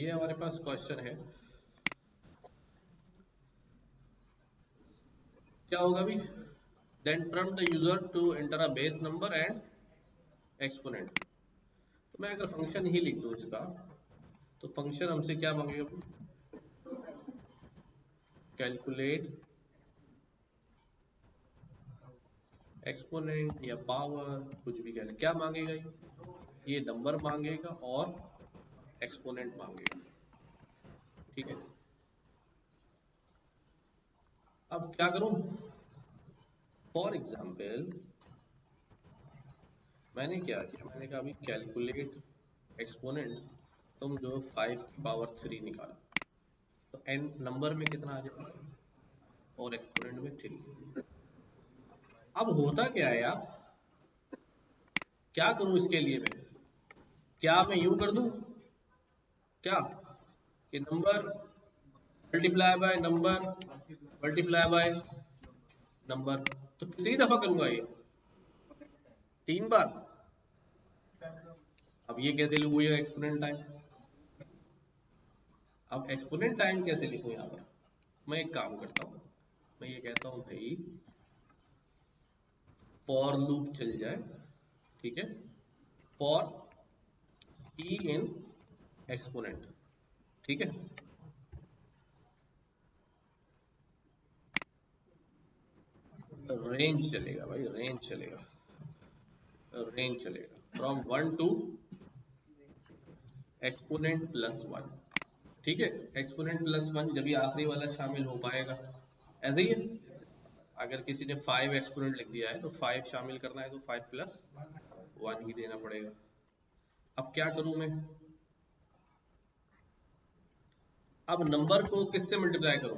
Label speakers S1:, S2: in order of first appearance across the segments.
S1: ये हमारे पास क्वेश्चन है, क्या होगा अभी, then prompt the user to enter a base number and exponent. तो मैं अगर फंक्शन ही लिख दूं इसका, तो फंक्शन हमसे क्या मांगेगा, कैलकुलेट एक्सपोनेंट या पावर, कुछ भी कहना, क्या मांगेगा ये नंबर मांगेगा और एक्सपोनेंट मांगेगा। ठीक है, अब क्या करूं, फॉर एग्जाम्पल मैंने क्या किया, मैंने कहा अभी कैलकुलेट एक्सपोनेंट, तुम जो 5 की पावर 3 निकालो, तो एन नंबर में कितना आ जाएगा और एक्सपोनेंट में 3। अब होता क्या है यार, क्या करूं इसके लिए मैं, क्या मैं यूं कर दूं, क्या कि number multiply by number multiply by number, तो कितनी दफा करूंगा ये, 3 बार। अब ये कैसे लिखूं ये एक्सपोनेंट टाइम, अब एक्सपोनेंट टाइम कैसे लिखूं यहाँ पर, मैं एक काम करता हूँ, मैं ये कहता हूँ भाई फॉर लूप चल जाए, ठीक है, फॉर ई इन एक्सपोनेंट, ठीक है, रेंज चलेगा भाई, रेंज चलेगा, रेंज चलेगा फ्रॉम 1 टू एक्सपोनेंट प्लस 1। ठीक है, एक्सपोनेंट प्लस 1 जब ये आखिरी वाला शामिल हो पाएगा, ऐसे ही है, अगर किसी ने 5 एक्सपोनेंट लिख दिया है तो 5 शामिल करना है तो 5 प्लस 1 ही देना पड़ेगा। अब क्या करूं मैं, अब नंबर को किससे मल्टीप्लाई करूं,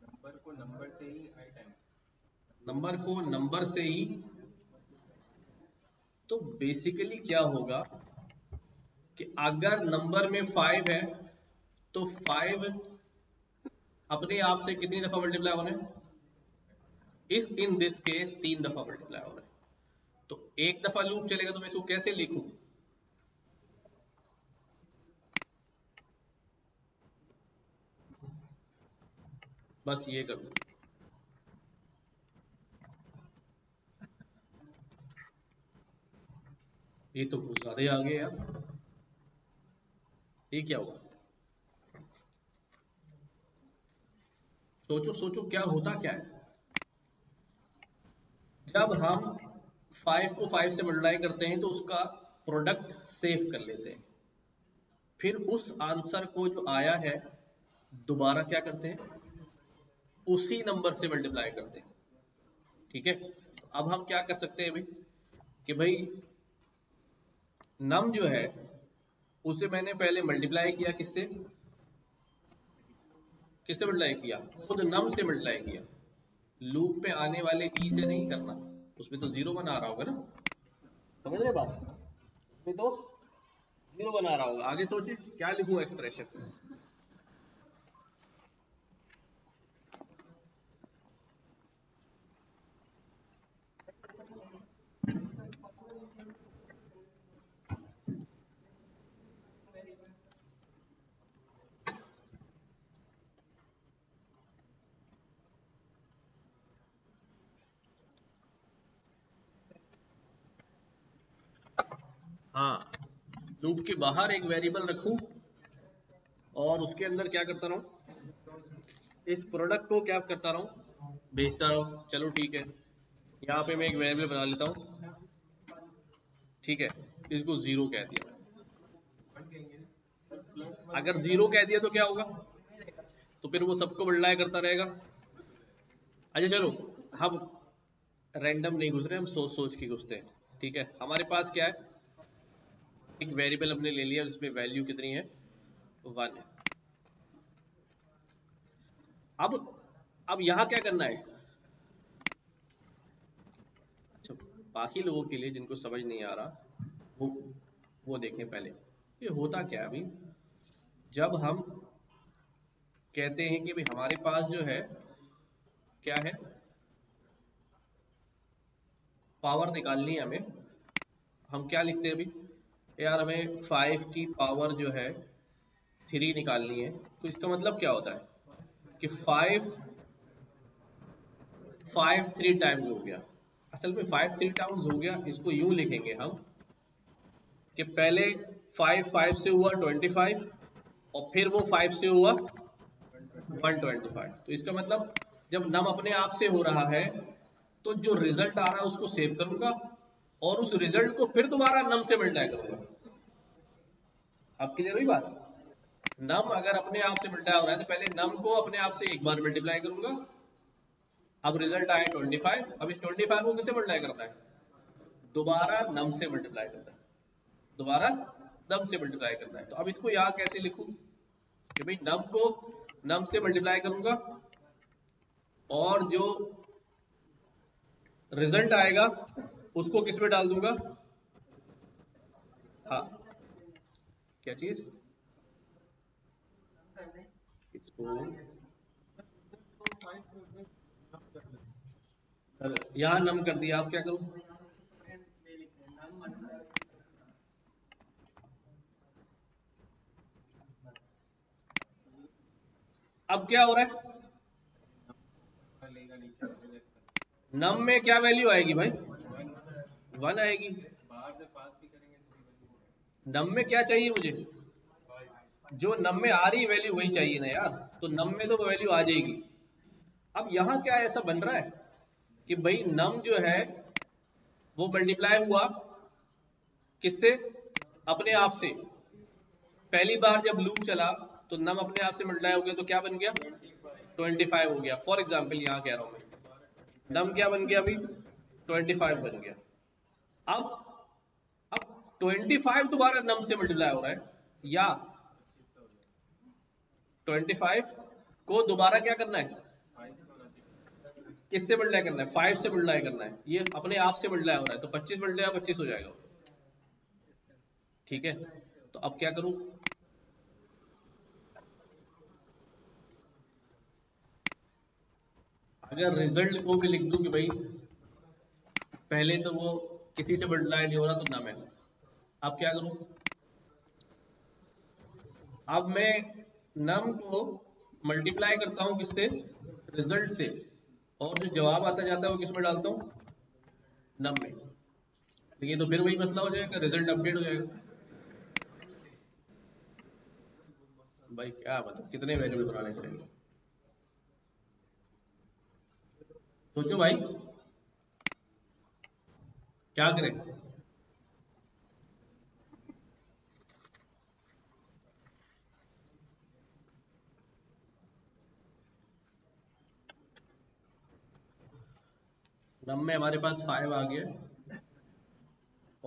S2: नंबर को नंबर से ही आई टाइम्स,
S1: नंबर को नंबर से ही, तो बेसिकली क्या होगा कि अगर नंबर में 5 है तो 5 अपने आप से कितनी दफा मल्टीप्लाई होने, इस इन दिस केस 3 दफा मल्टीप्लाई होने, तो एक दफा लूप चलेगा तो मैं इसको कैसे लिखूं, बस ये कर दूं, ये तो कुछ ज्यादा ही आ गया यार, ये क्या हुआ, सोचो सोचो क्या होता क्या है, जब हम 5 को 5 से मल्टीप्लाई करते हैं तो उसका प्रोडक्ट सेव कर लेते हैं, फिर उस आंसर को जो आया है दोबारा क्या करते हैं, उसी नंबर से मल्टीप्लाई करते हैं। ठीक है, अब हम क्या कर सकते हैं भाई, कि भाई नम जो है उसे मैंने पहले मल्टीप्लाई किया, किससे किससे मल्टीप्लाई किया, खुद नम से मल्टीप्लाई किया, लूप में आने वाले ई से नहीं करना, उसमें तो 0 बना रहा होगा ना, समझ रहे बात, उसमें तो 0 बना रहा होगा। आगे सोचिए क्या लिखूं एक्सप्रेशन, हाँ, लूप के बाहर एक वेरिएबल रखूं और उसके अंदर क्या करता रहूं, इस प्रोडक्ट को क्या करता रहूं, भेजता रहूं। चलो ठीक है, यहाँ पे मैं एक वेरिएबल बना लेता हूँ, ठीक है, इसको 0 कह दिया मैंने। अगर 0 कह दिया तो क्या होगा, तो फिर वो सबको मल्टीप्लाई करता रहेगा। अच्छा चलो, हम रैंडम नहीं घुस रहे, हम सोच सोच के घुसते हैं। ठीक है, हमारे पास क्या है, एक वेरिएबल हमने ले लिया, उसमें वैल्यू कितनी है, 1 है। अब अब यहाँ क्या करना है, अच्छा बाकी लोगों के लिए जिनको समझ नहीं आ रहा, वो वो देखें पहले, ये होता क्या है अभी, जब हम कहते हैं कि भाई हमारे पास जो है क्या है, पावर निकालनी है हमें, हम क्या लिखते हैं अभी, यार हमें 5 की पावर जो है 3 निकालनी है, तो इसका मतलब क्या होता है कि 5 3 टाइम्स हो गया। असल में 5 3 टाइम्स हो गया, इसको यूं लिखेंगे हम कि पहले 5 से हुआ 25 और फिर वो 5 से हुआ 125। तो इसका मतलब जब नम अपने आप से हो रहा है तो जो रिजल्ट आ रहा है उसको सेव करूंगा और उस रिजल्ट को फिर दोबारा नम से मल्टीप्लाई करूंगा। अब क्लियर हुई बात? नम अगर अपने आप से मल्टीप्लाई हो रहा है तो पहले नम को अपने आप से एक बार मल्टीप्लाई करूंगा। अब रिजल्ट आया 25, अब इस 25 को किसे मल्टीप्लाई करना है? दोबारा नम से मल्टीप्लाई करना है, दोबारा नम से मल्टीप्लाई करना है। तो अब इसको यहां कैसे लिखूं कि भाई नम को नम से मल्टीप्लाई करूंगा और जो रिजल्ट आएगा उसको किस में डाल दूंगा? हाँ, क्या चीज? इसको यहां नम कर दिया, आप क्या करूं? अब क्या हो रहा है?
S2: लेगा नीचे प्रोजेक्ट
S1: नम में क्या वैल्यू आएगी भाई?
S2: कर
S1: 1 आएगी।
S2: बाहर से पास भी करेंगे तो भी वही
S1: नम में क्या चाहिए मुझे? जो नम में आ रही वैल्यू वही चाहिए ना यार, तो नम में तो वैल्यू आ जाएगी। अब यहां क्या ऐसा बन रहा है कि भाई नम जो है वो मल्टीप्लाई हुआ किससे? अपने आप से। पहली बार जब लूप चला तो नम अपने आप से मल्टीप्लाई हो गया तो क्या बन गया? 25 हो गया। फॉर एग्जाम्पल यहां कह रहा हूं मैं, नम क्या बन गया अभी? 25 बन गया। अब अब 25 दोबारा नम से मल्टीप्लाई हो रहा है या 25 को दोबारा क्या करना है? किससे मल्टीप्लाई करना है? 5 से मल्टीप्लाई करना है। ये अपने आप से मल्टीप्लाई हो रहा है तो 25 मल्टीप्लाई 25 हो जाएगा। ठीक है, तो अब क्या करूं? अगर रिजल्ट को भी लिख दूं कि भाई पहले तो वो किसी से मल्टीप्लाई नहीं हो रहा तो नम है, अब क्या करूं? अब मैं नम को मल्टीप्लाई करता हूं किससे? रिजल्ट से, और जो जवाब आता जाता है वो किस में डालता हूं? नम में। तो ये तो फिर वही मसला हो जाएगा, रिजल्ट अपडेट हो जाएगा। भाई क्या मतलब कितने वेरिएबल बनाने पड़ेंगे? सोचो भाई, क्या करें? नम में हमारे पास 5 आ गया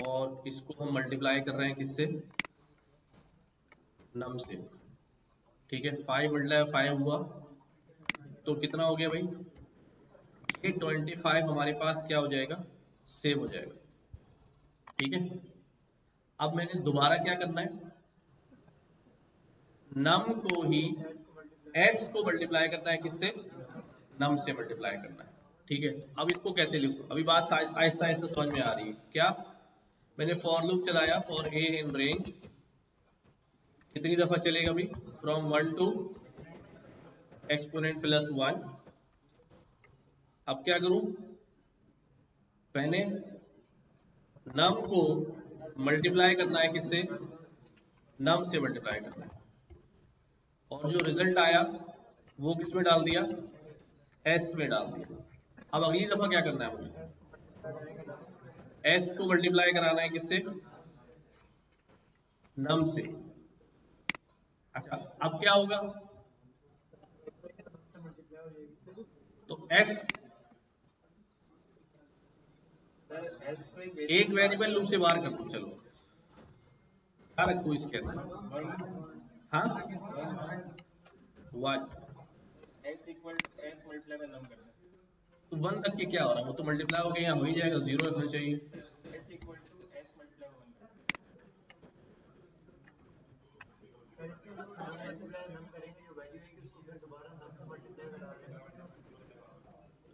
S1: और इसको हम मल्टीप्लाई कर रहे हैं किससे? नम से। ठीक है, 5 मल्टीप्लाई 5 हुआ तो कितना हो गया भाई? ये 25 हमारे पास क्या हो जाएगा? सेव हो जाएगा। ठीक है, अब मैंने दोबारा क्या करना है? नम को ही एस को मल्टीप्लाई करना है किससे? नम से मल्टीप्लाई करना है। ठीक है, अब इसको कैसे लिखूं? अभी बात आहिस्ता आहिस्ता समझ में आ रही है क्या? मैंने फॉर लूप चलाया फॉर ए इन रेंज, कितनी दफा चलेगा भाई? From 1 to exponent plus 1। अब क्या करूं? पहले नम को मल्टीप्लाई करना है किससे? नम से मल्टीप्लाई करना है और जो रिजल्ट आया वो किस में डाल दिया? एस में डाल दिया। अब अगली दफा क्या करना है मुझे? एस को मल्टीप्लाई कराना है किससे? नम से। अच्छा, अब क्या होगा? तो एस एक वेरिएबल लूप से बाहर कर दो, चलो क्या रखो इसके अंदर? हाँ, 1।
S2: एस इक्वल एस मल्टीप्लाई में नम करना
S1: तो 1 रख के क्या हो रहा है? वो तो मल्टीप्लाई हो गया, यहाँ हो ही जाएगा, 0 रखना चाहिए।
S2: है s equal to S multiply में वन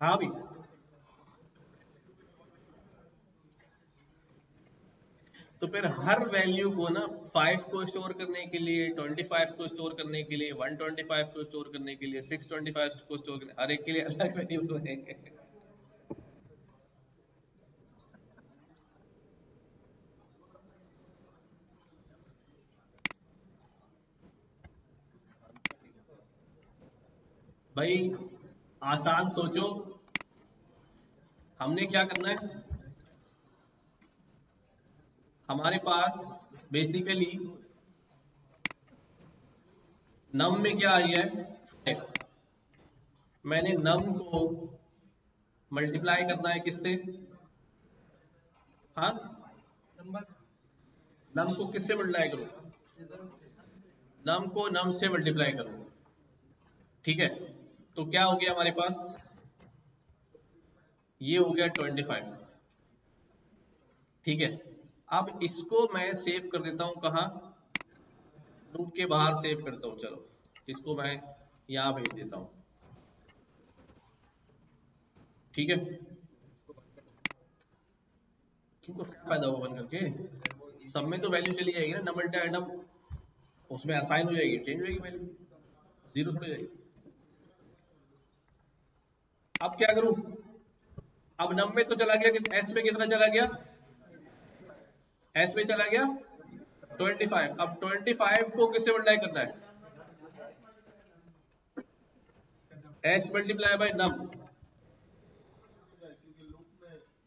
S1: हाँ भी, तो फिर हर वैल्यू को ना 5 को स्टोर करने के लिए, 25 को स्टोर करने के लिए, 125 को स्टोर करने के लिए, 625 को स्टोर करने, हर एक के लिए अलग वैल्यू रहेंगे। भाई आसान सोचो, हमने क्या करना है, हमारे पास बेसिकली नम में क्या आई है 5, मैंने नम को मल्टीप्लाई करना है किससे, हाँ नम को किससे मल्टीप्लाई करूं, नम को नम से मल्टीप्लाई करूं, ठीक है। तो क्या हो गया हमारे पास, ये हो गया 25, ठीक है। अब इसको मैं सेव कर देता हूं कहाँ, लूप के बाहर सेव करता हूं, चलो इसको मैं यहां भेज देता हूं, ठीक है। क्योंकि क्या फायदा होगा बंद करके, सब में तो वैल्यू चली जाएगी ना, नम मल्टी आइटम उसमें असाइन हो जाएगी, चेंज हो जाएगी वैल्यू, जीरो थोड़ी जाएगी। अब क्या करूं, अब नम में तो चला गया, एस में कितना चला गया, एस में चला गया 25, अब 25 को किससे मल्टीप्लाई करना है, एच मल्टीप्लाई बाय नम।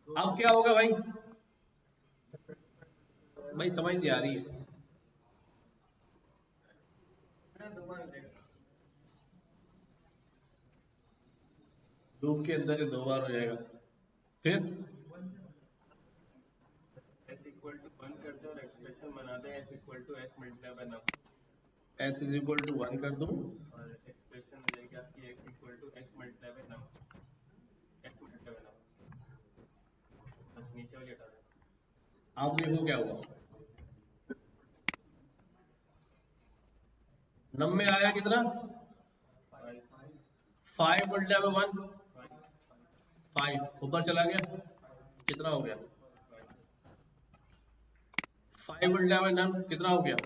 S1: अब क्या होगा भाई, भाई समझ नहीं आ रही है, लूप के अंदर ये 2 बार हो जाएगा, फिर
S2: एस इक्वल टू 1 कर दो और एक्सप्रेशन बना दे S equal to S multiply by num,
S1: S is equal to 1 कर दूं
S2: और एक्सप्रेशन हो जाएगी आपकी X equal to X multiply by num, X multiply by num, बस नीचे वाली हटा दो।
S1: अब देखो क्या हुआ, नम में आया कितना 5 मल्टीप्लाई बाय 1, 5 ऊपर चला गया, कितना हो गया 5 मल्टीप्लाई बाय नम कितना हो गया,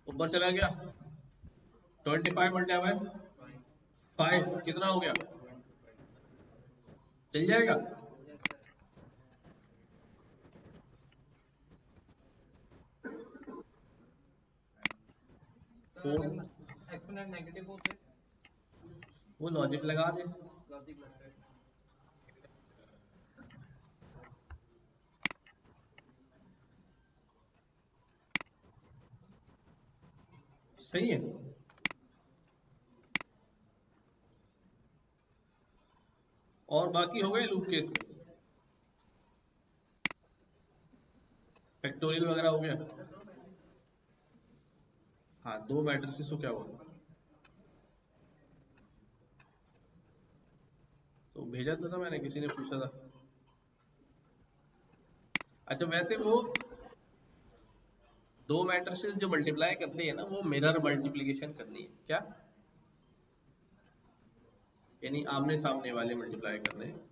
S1: ऊपर चला गया 25 मल्टीप्लाई बाय 5 कितना हो गया, चल जाएगा।
S3: एक्सपोनेंट नेगेटिव होते
S1: वो लॉजिक लगा दे,
S3: लॉजिक लगता है।
S1: सही है। और बाकी हो गए लूप केस में, फैक्टोरियल वगैरह हो गया, हाँ 2 मैट्रिसेस को क्या हुआ, तो भेजा तो था मैंने, किसी ने पूछा था। अच्छा वैसे वो 2 मैट्रिसेस जो मल्टीप्लाई करती है ना, वो मिरर मल्टीप्लिकेशन करनी है क्या, यानी आमने सामने वाले मल्टीप्लाई करने हैं।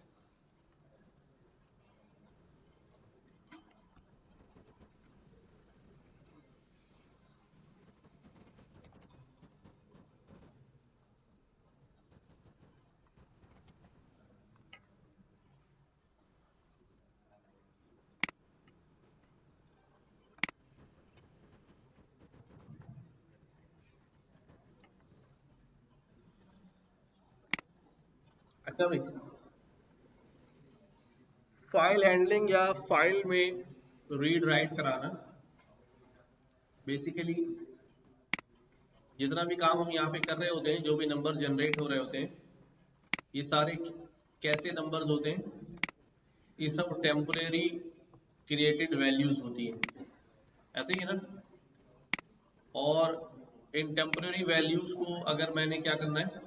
S1: अच्छा भाई, फाइल हैंडलिंग या फाइल में रीड राइट कराना, बेसिकली जितना भी काम हम यहाँ पे कर रहे होते हैं, जो भी नंबर जनरेट हो रहे होते हैं, ये सारे कैसे नंबर्स होते हैं, ये सब टेम्परेरी क्रिएटेड वैल्यूज होती हैं, ऐसे ही है ना। और इन टेम्परेरी वैल्यूज को अगर मैंने क्या करना है,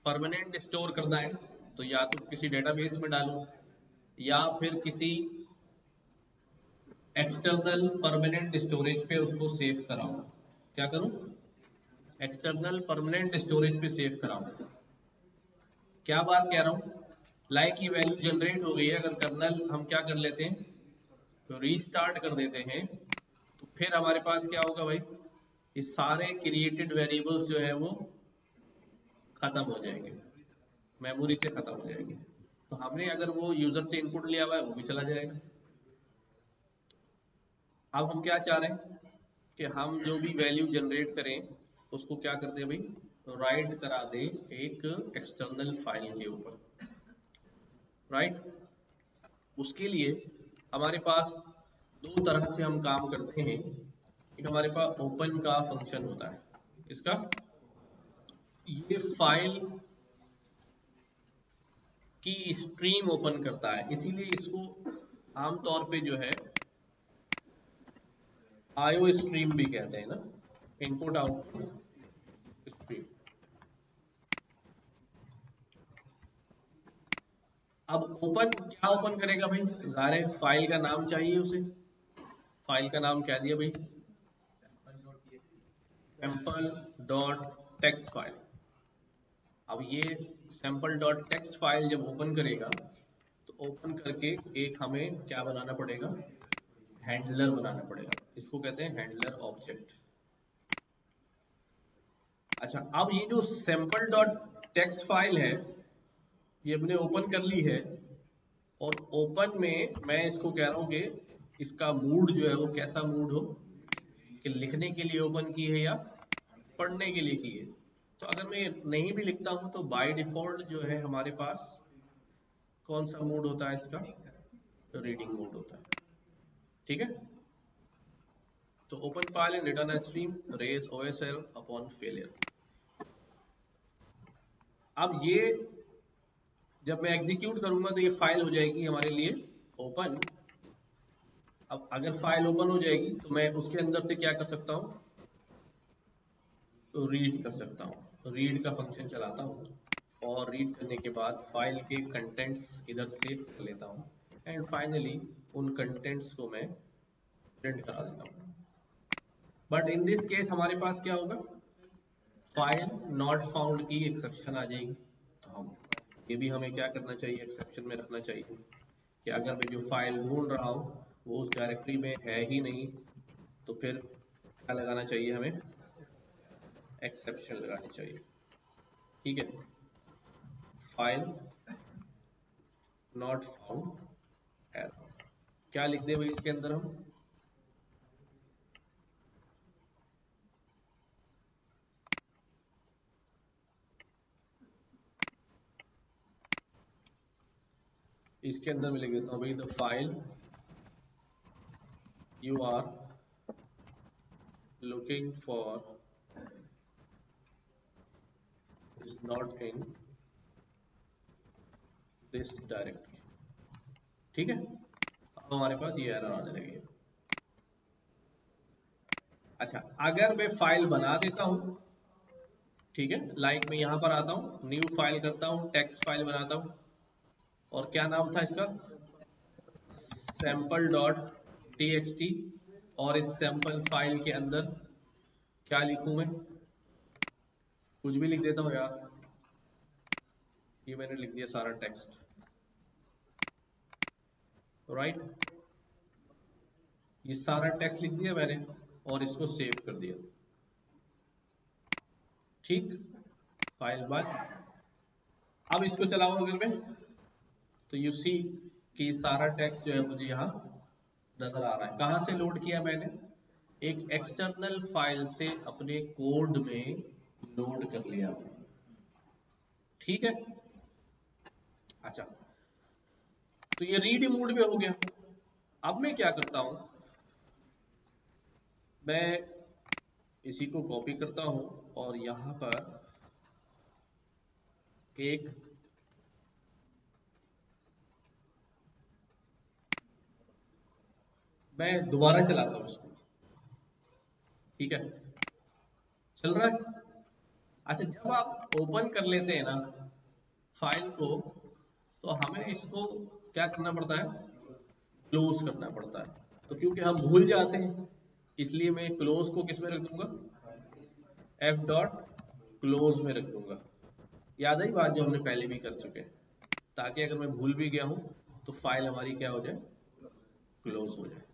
S1: परमानेंट स्टोर करना है, तो या तो किसी डेटाबेस में डालूं या फिर किसी एक्सटर्नल परमानेंट स्टोरेज पे उसको सेव कराऊं। क्या करूं, एक्सटर्नल परमानेंट स्टोरेज पे सेव कराऊं। क्या बात कह रहा हूं, लाइक ये वैल्यू जनरेट हो गई है, अगर कर्नल हम क्या कर लेते हैं, तो रीस्टार्ट कर देते हैं तो फिर हमारे पास क्या होगा भाई, ये सारे क्रिएटेड वेरिएबल्स जो है वो खत्म हो जाएंगे, मेमोरी से खत्म हो जाएंगे। तो हमने अगर वो यूजर से इनपुट लिया हुआ है वो भी चला जाएगा। अब हम क्या चाह रहे हैं कि हम जो भी वैल्यू जनरेट करें उसको क्या कर दें भाई, राइट करा दे एक एक्सटर्नल फाइल के ऊपर, राइट। उसके लिए हमारे पास दो तरह से हम काम करते हैं। एक हमारे पास ओपन का फंक्शन होता है, इसका ये फाइल की स्ट्रीम ओपन करता है, इसीलिए इसको आमतौर पे जो है आईओ स्ट्रीम भी कहते हैं ना, इनपुट आउटपुट स्ट्रीम। अब ओपन क्या ओपन करेगा भाई, ज़ाहिर है फाइल का नाम चाहिए उसे। फाइल का नाम क्या दिया भाई, सैंपल डॉट टेक्स्ट फाइल। अब ये सैंपल डॉट टेक्स्ट फाइल जब ओपन करेगा तो ओपन करके एक हमें क्या बनाना पड़ेगा, हैंडलर बनाना पड़ेगा, इसको कहते हैं हैंडलर ऑब्जेक्ट। अच्छा, अब ये जो सैंपल डॉट टेक्स्ट फाइल है ये हमने ओपन कर ली है, और ओपन में मैं इसको कह रहा हूँ कि इसका मूड जो है वो कैसा मूड हो, कि लिखने के लिए ओपन की है या पढ़ने के लिए की है। तो अगर मैं नहीं भी लिखता हूँ तो बाय डिफॉल्ट जो है हमारे पास कौन सा मूड होता है इसका, तो रीडिंग मोड होता है, ठीक है। तो open file and return a stream raise OSError upon failure. अब ये जब मैं एग्जीक्यूट करूंगा तो ये फाइल हो जाएगी हमारे लिए ओपन। अब अगर फाइल ओपन हो जाएगी तो मैं उसके अंदर से क्या कर सकता हूँ, तो रीड कर सकता हूँ, रीड का फंक्शन चलाता हूँ और रीड करने के बाद फाइल के कंटेंट्स इधर सेव कर लेता हूँ एंड फाइनली उन कंटेंट्स को मैं प्रिंट करा देता हूँ। बट इन दिस केस हमारे पास क्या होगा, फाइल नॉट फाउंड की एक्सेप्शन आ जाएगी। तो हम ये भी हमें क्या करना चाहिए, एक्सेप्शन में रखना चाहिए कि अगर मैं जो फाइल ढूंढ रहा हूँ वो उस डायरेक्टरी में है ही नहीं, तो फिर क्या लगाना चाहिए, हमें एक्सेप्शन लगानी चाहिए, ठीक है। फाइल नॉट फाउंड एरर, क्या लिख दे भाई इसके अंदर हम, इसके अंदर मैं लिख देता हूँ भाई the file you are looking for is not in this directory, ठीक है। अब हमारे पास ये एरर आने लगी है। अच्छा, अगर मैं फाइल बना देता हूँ, ठीक है, लाइक मैं यहां पर आता हूँ, न्यू फाइल करता हूँ, टेक्स्ट फाइल बनाता हूँ और क्या नाम था इसका, सैंपल डॉट टीएक्सटी, और इस सैंपल फाइल के अंदर क्या लिखूं मैं, कुछ भी लिख देता हूँ यार, ये मैंने लिख दिया सारा टेक्स्ट, राइट। ये सारा टेक्स्ट लिख दिया मैंने और इसको सेव कर दिया, ठीक, फाइल बंद। अब इसको चलाओ अगर मैं, तो यू सी कि सारा टेक्स्ट जो है मुझे यहाँ नजर आ रहा है। कहाँ से लोड किया मैंने, एक एक्सटर्नल फाइल से अपने कोड में लोड कर लिया, ठीक है। अच्छा, तो ये रीड मोड में हो गया। अब मैं क्या करता हूं, मैं इसी को कॉपी करता हूं और यहां पर एक मैं दोबारा चलाता हूं इसको, ठीक है, चल रहा है। अच्छा, जब आप ओपन कर लेते हैं ना फाइल को, तो हमें इसको क्या करना पड़ता है, क्लोज करना पड़ता है। तो क्योंकि हम भूल जाते हैं इसलिए मैं क्लोज को किस में रख दूंगा, एफ डॉट क्लोज में रख दूंगा। याद आई बात जो हमने पहले भी कर चुके हैं, ताकि अगर मैं भूल भी गया हूं तो फाइल हमारी क्या हो जाए, क्लोज हो जाए।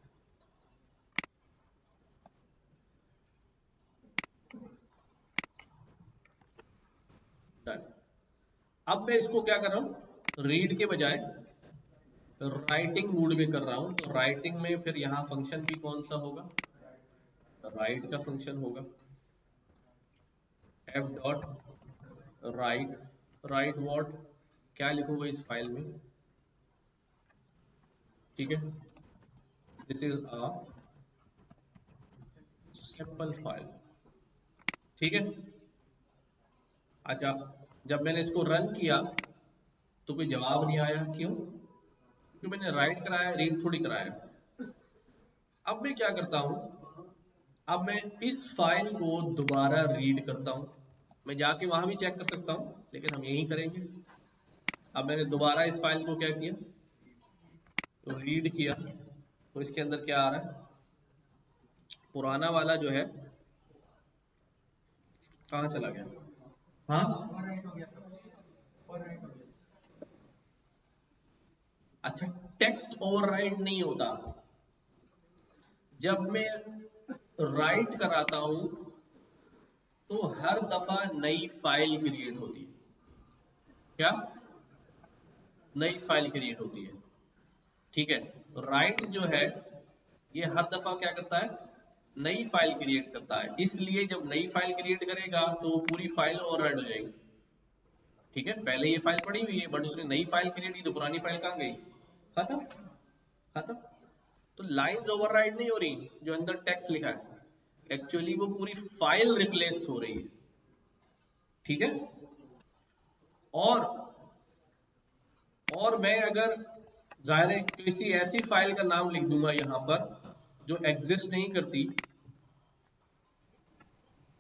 S1: अब मैं इसको क्या कर रहा हूँ, रीड के बजाय राइटिंग मूड में कर रहा हूँ। तो राइटिंग में फिर यहाँ फंक्शन भी कौन सा होगा, राइट का फंक्शन होगा। F dot right, right what, क्या लिखूंगा इस फाइल में, ठीक है, this is a simple file, ठीक है। अच्छा, जब मैंने इसको रन किया तो कोई जवाब नहीं आया, क्यों, क्योंकि मैंने राइट कराया, रीड थोड़ी कराया। अब मैं क्या करता हूं, अब मैं इस फाइल को दोबारा रीड करता हूं। मैं जाके वहां भी चेक कर सकता हूं, लेकिन हम यही करेंगे। अब मैंने दोबारा इस फाइल को क्या किया, तो रीड किया, तो इसके अंदर क्या आ रहा है, पुराना वाला जो है कहाँ चला गया, हाँ अच्छा, टेक्स्ट ओवरराइट नहीं होता। जब मैं राइट कराता हूं तो हर दफा नई फाइल क्रिएट होती है, क्या, नई फाइल क्रिएट होती है, ठीक है। राइट जो है ये हर दफा क्या करता है, नई फाइल क्रिएट करता है। इसलिए जब नई फाइल क्रिएट करेगा तो पूरी फाइल ओवरराइट हो जाएगी, ठीक है। पहले ये फाइल पड़ी हुई है, बट उसने नई फाइल क्रिएट की तो पुरानी फाइल कहाँ गई, खत्म, खत्म। तो लाइंस ओवरराइड नहीं हो रही, जो अंदर टेक्स्ट लिखा है, एक्चुअली वो पूरी फाइल रिप्लेस हो रही है, ठीक है। और मैं अगर जाहिर है किसी ऐसी फाइल का नाम लिख दूंगा यहां पर जो एग्जिस्ट नहीं करती,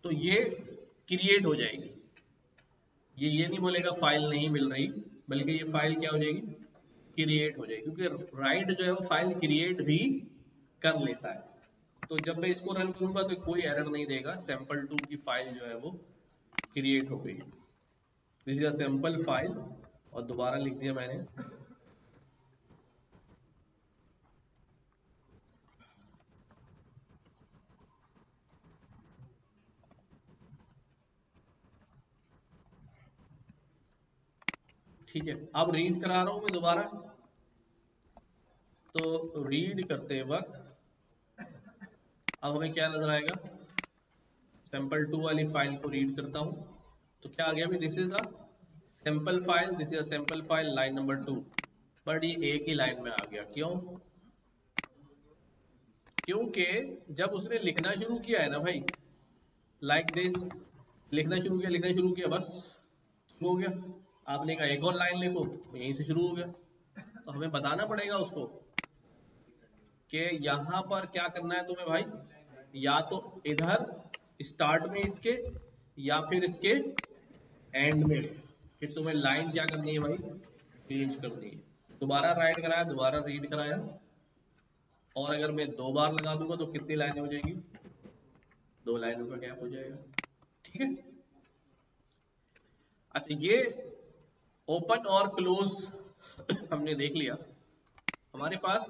S1: तो ये क्रिएट हो जाएगी। ये नहीं बोलेगा फाइल नहीं मिल रही, बल्कि ये फाइल क्या हो जाएगी, क्रिएट हो जाएगी, क्योंकि राइट जो है वो फाइल क्रिएट भी कर लेता है। तो जब मैं इसको रन करूंगा तो कोई एरर नहीं देगा, sample2 की फाइल जो है वो क्रिएट हो गई। This is a sample file, और दोबारा लिख दिया मैंने, ठीक है। अब रीड करा रहा हूं मैं दोबारा, तो रीड करते वक्त अब हमें क्या नजर आएगा, sample2 वाली फाइल को रीड करता हूं तो क्या आ गया, this is a sample file, this is a sample file line number 2, but ये एक ही लाइन में आ गया, क्यों, क्योंकि जब उसने लिखना शुरू किया है ना भाई, लाइक दिस, लिखना शुरू किया, लिखना शुरू किया, बस शुरू हो गया। आपने कहा एक और लाइन लिखो, तो यहीं से शुरू हो गया। तो हमें बताना पड़ेगा उसको कि यहाँ पर क्या करना है तुम्हें भाई, या तो इधर स्टार्ट में इसके, या फिर इसके एंड में, फिर तुम्हें लाइन क्या करनी है भाई, चेंज करनी है। दोबारा राइट कराया, दोबारा रीड कराया, और अगर मैं 2 बार लगा दूंगा तो कितनी लाइनें हो जाएगी, 2 लाइनों का गैप हो जाएगा, ठीक है। अच्छा, ये ओपन और क्लोज हमने देख लिया। हमारे पास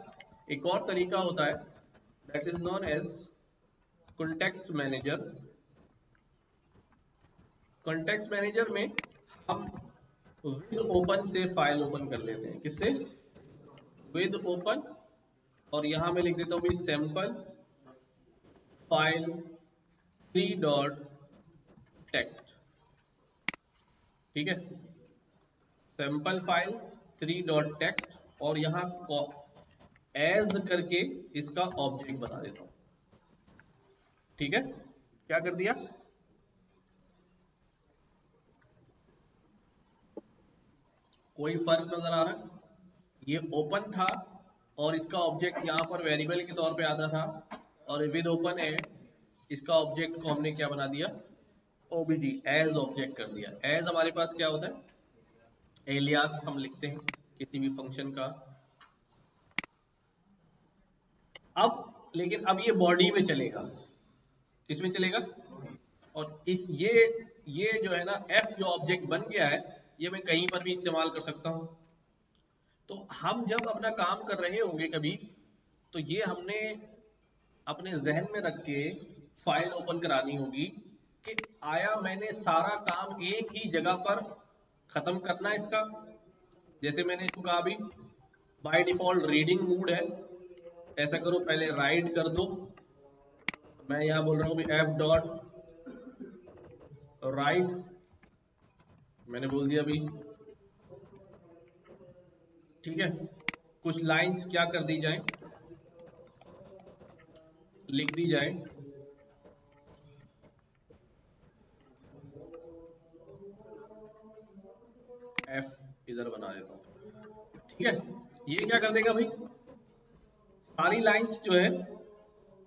S1: एक और तरीका होता है, that is known as context manager. Context manager में हम विद ओपन से फाइल ओपन कर लेते हैं, किससे, विद ओपन, और यहां मैं लिख देता हूं सैंपल फाइल 3 डॉट टेक्स्ट, ठीक है, सैंपल फाइल 3 डॉट टेक्स्ट, और यहां एज करके इसका ऑब्जेक्ट बना देता हूं, ठीक है। क्या कर दिया, कोई फर्क नजर आ रहा है, ये ओपन था और इसका ऑब्जेक्ट यहां पर वेरिएबल के तौर पे आता था, और विद ओपन है इसका ऑब्जेक्ट को हमने क्या बना दिया, ओबीडी, एज ऑब्जेक्ट कर दिया। एज हमारे पास क्या होता है, एलियास हम लिखते हैं किसी भी फंक्शन का। अब लेकिन अब ये बॉडी में चलेगा, किसमें चलेगा, और ये जो है ना एफ जो ऑब्जेक्ट बन गया है, ये मैं कहीं पर भी इस्तेमाल कर सकता हूं। तो हम जब अपना काम कर रहे होंगे कभी, तो ये हमने अपने जहन में रख के फाइल ओपन करानी होगी कि आया मैंने सारा काम एक ही जगह पर खत्म करना है इसका, जैसे मैंने इसको कहा अभी बाय डिफॉल्ट रीडिंग मूड है, ऐसा करो पहले राइट कर दो, मैं यहाँ बोल रहा हूँ एफ डॉट राइट, मैंने बोल दिया अभी, ठीक है। कुछ लाइंस क्या कर दी जाए, लिख दी जाए, एफ इधर बना देता हूँ, ठीक है। ये क्या कर देगा भाई, सारी लाइंस जो है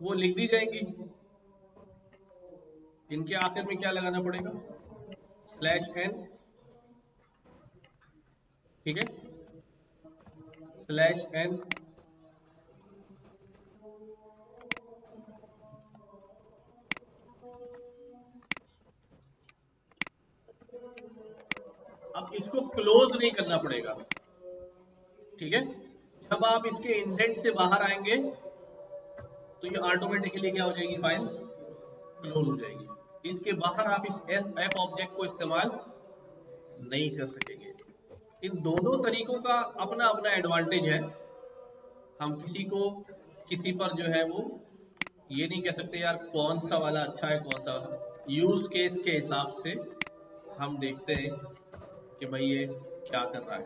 S1: वो लिख दी जाएंगी, इनके आखिर में क्या लगाना पड़ेगा, /n, ठीक है, /n, अब इसको क्लोज नहीं करना पड़ेगा, ठीक है। जब आप इसके इंडेंट से बाहर आएंगे तो ये ऑटोमेटिकली क्या हो जाएगी, फाइल क्लोज हो जाएगी। इसके बाहर आप इस एफ ऑब्जेक्ट को इस्तेमाल नहीं कर सकेंगे। इन दोनों तरीकों का अपना अपना एडवांटेज है। हम किसी को किसी पर जो है वो ये नहीं कह सकते यार कौन सा वाला अच्छा है कौन सा, यूज केस के हिसाब से हम देखते हैं कि भाई ये क्या कर रहा है।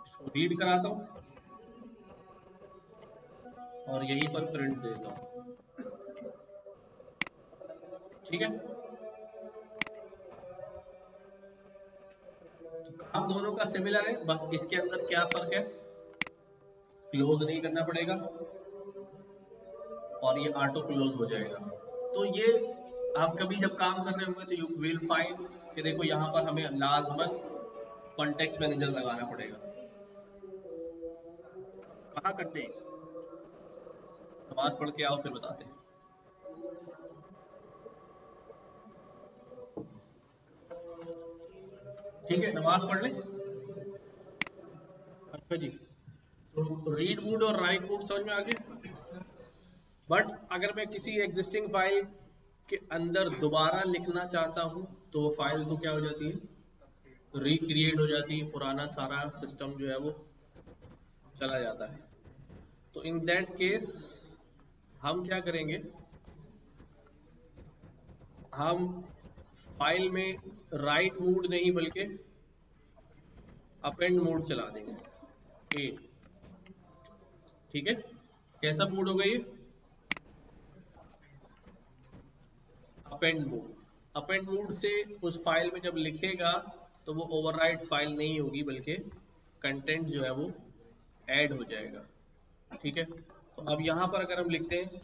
S1: इसको रीड कराता हूं और यहीं पर प्रिंट देता हूं, ठीक है। तो काम दोनों का सिमिलर है, बस इसके अंदर क्या फर्क है, क्लोज नहीं करना पड़ेगा और ये ऑटो क्लोज हो जाएगा। तो ये आप कभी जब काम कर रहे होंगे तो यू विल फाइंड कि देखो यहाँ पर हमें लाजमन कॉन्टेक्स्ट मैनेजर लगाना पड़ेगा। कहाँ करते हैं, नमाज पढ़ के आओ फिर बताते हैं। ठीक है, नमाज पढ़ ले। अच्छा जी, तो रीड मूड और राइट मूड समझ में आ गया। बट अगर मैं किसी एग्जिस्टिंग फाइल के अंदर दोबारा लिखना चाहता हूं तो वो फाइल तो क्या हो जाती है, रिक्रिएट हो जाती है, पुराना सारा सिस्टम जो है वो चला जाता है। तो इन दैट केस हम क्या करेंगे, हम फाइल में राइट मूड नहीं बल्कि अपेंड मोड चला देंगे, ए, ठीक है। कैसा मोड होगा ये, अपेंड मोड। अपेंड मोड से उस फाइल में जब लिखेगा तो वो ओवरराइट फाइल नहीं होगी बल्कि कंटेंट जो है वो ऐड हो जाएगा, ठीक है। तो अब यहां पर अगर हम लिखते हैं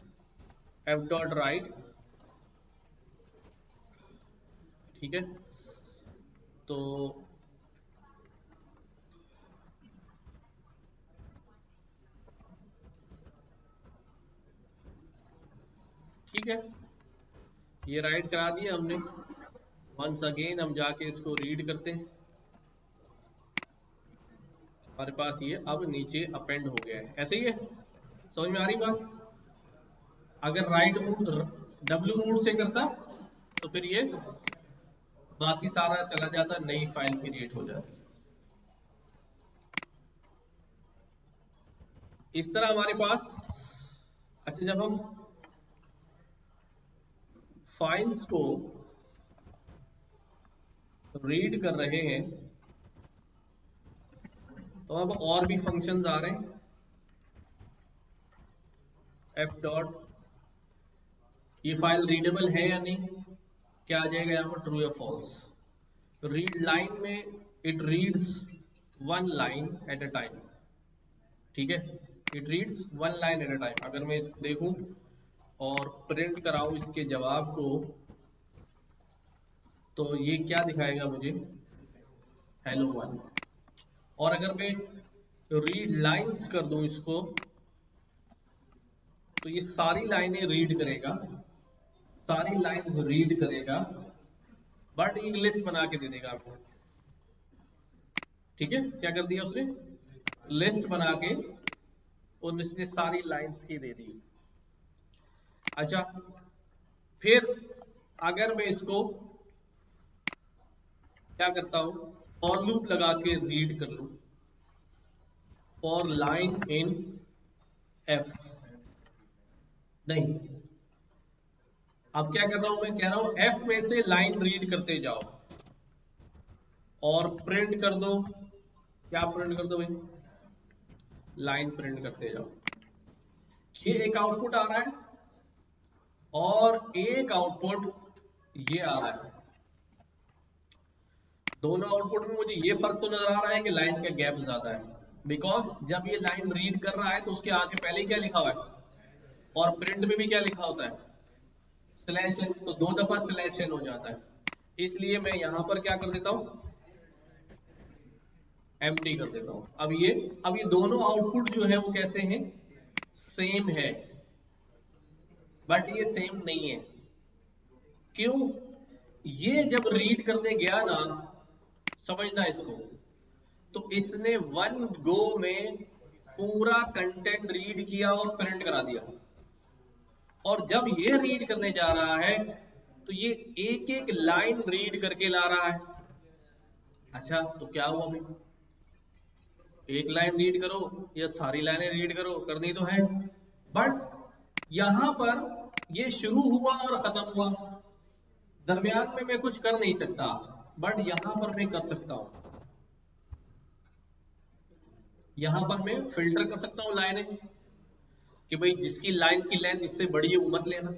S1: एफ डॉट राइट, ठीक है, तो ठीक है, ये राइट करा दिया हमने। वंस अगेन हम जाके इसको रीड करते हैं, हमारे पास ये अब नीचे अपेंड हो गया है, ऐसे ही है, समझ में आ रही बात। अगर राइट मूड डब्ल्यू मूड से करता तो फिर ये बाकी सारा चला जाता, नई फाइल क्रिएट हो जाती। इस तरह हमारे पास, अच्छा जब हम फाइल्स को रीड कर रहे हैं तो अब और भी फंक्शंस आ रहे हैं, एफ डॉट, ये फाइल रीडेबल है या नहीं, क्या आ जाएगा यहाँ पर, ट्रू या फॉल्स। रीड लाइन में it reads one line at a time, ठीक है, it reads one line at a time. अगर मैं इसको देखूं और प्रिंट कराऊं इसके जवाब को तो ये क्या दिखाएगा मुझे, हेलो वन। और अगर मैं रीड लाइंस कर दूं इसको तो ये सारी लाइनें रीड करेगा, सारी लाइंस रीड करेगा, बट एक लिस्ट बना के दे देगा आपको, ठीक है। क्या कर दिया उसने, लिस्ट बना के उसने सारी लाइंस की दे दी। अच्छा, फिर अगर मैं इसको क्या करता हूं, फॉर लूप लगा के रीड कर लूं, फॉर लाइन इन एफ, नहीं, अब क्या कर रहा हूं, मैं कह रहा हूं एफ में से लाइन रीड करते जाओ और प्रिंट कर दो, क्या प्रिंट कर दो भाई, लाइन प्रिंट करते जाओ। ये एक आउटपुट आ रहा है और एक आउटपुट ये आ रहा है, दोनों आउटपुट में मुझे ये फर्क तो नजर आ रहा है कि लाइन का गैप ज्यादा है, बिकॉज जब ये लाइन रीड कर रहा है तो उसके आगे पहले क्या लिखा हुआ है, और प्रिंट में भी क्या लिखा होता है, स्लैश एन, तो दो दफा स्लैश एन हो जाता है, इसलिए मैं यहां पर क्या कर देता हूं, एम्प्टी कर देता हूं। अब ये दोनों आउटपुट जो है वो कैसे हैं, सेम है, बट ये सेम नहीं है। क्यों, ये जब रीड करने गया ना, समझना इसको, तो इसने वन गो में पूरा कंटेंट रीड किया और प्रिंट करा दिया, और जब ये रीड करने जा रहा है तो ये एक एक लाइन रीड करके ला रहा है। अच्छा, तो क्या हुआ भाई, एक लाइन रीड करो या सारी लाइनें रीड करो, करनी तो है, बट यहां पर ये शुरू हुआ और खत्म हुआ, दरमियान में मैं कुछ कर नहीं सकता, बट यहां पर मैं कर सकता हूं, यहां पर मैं फिल्टर कर सकता हूं लाइनें, कि भाई जिसकी लाइन की लेंथ इससे बड़ी है वो मत लेना,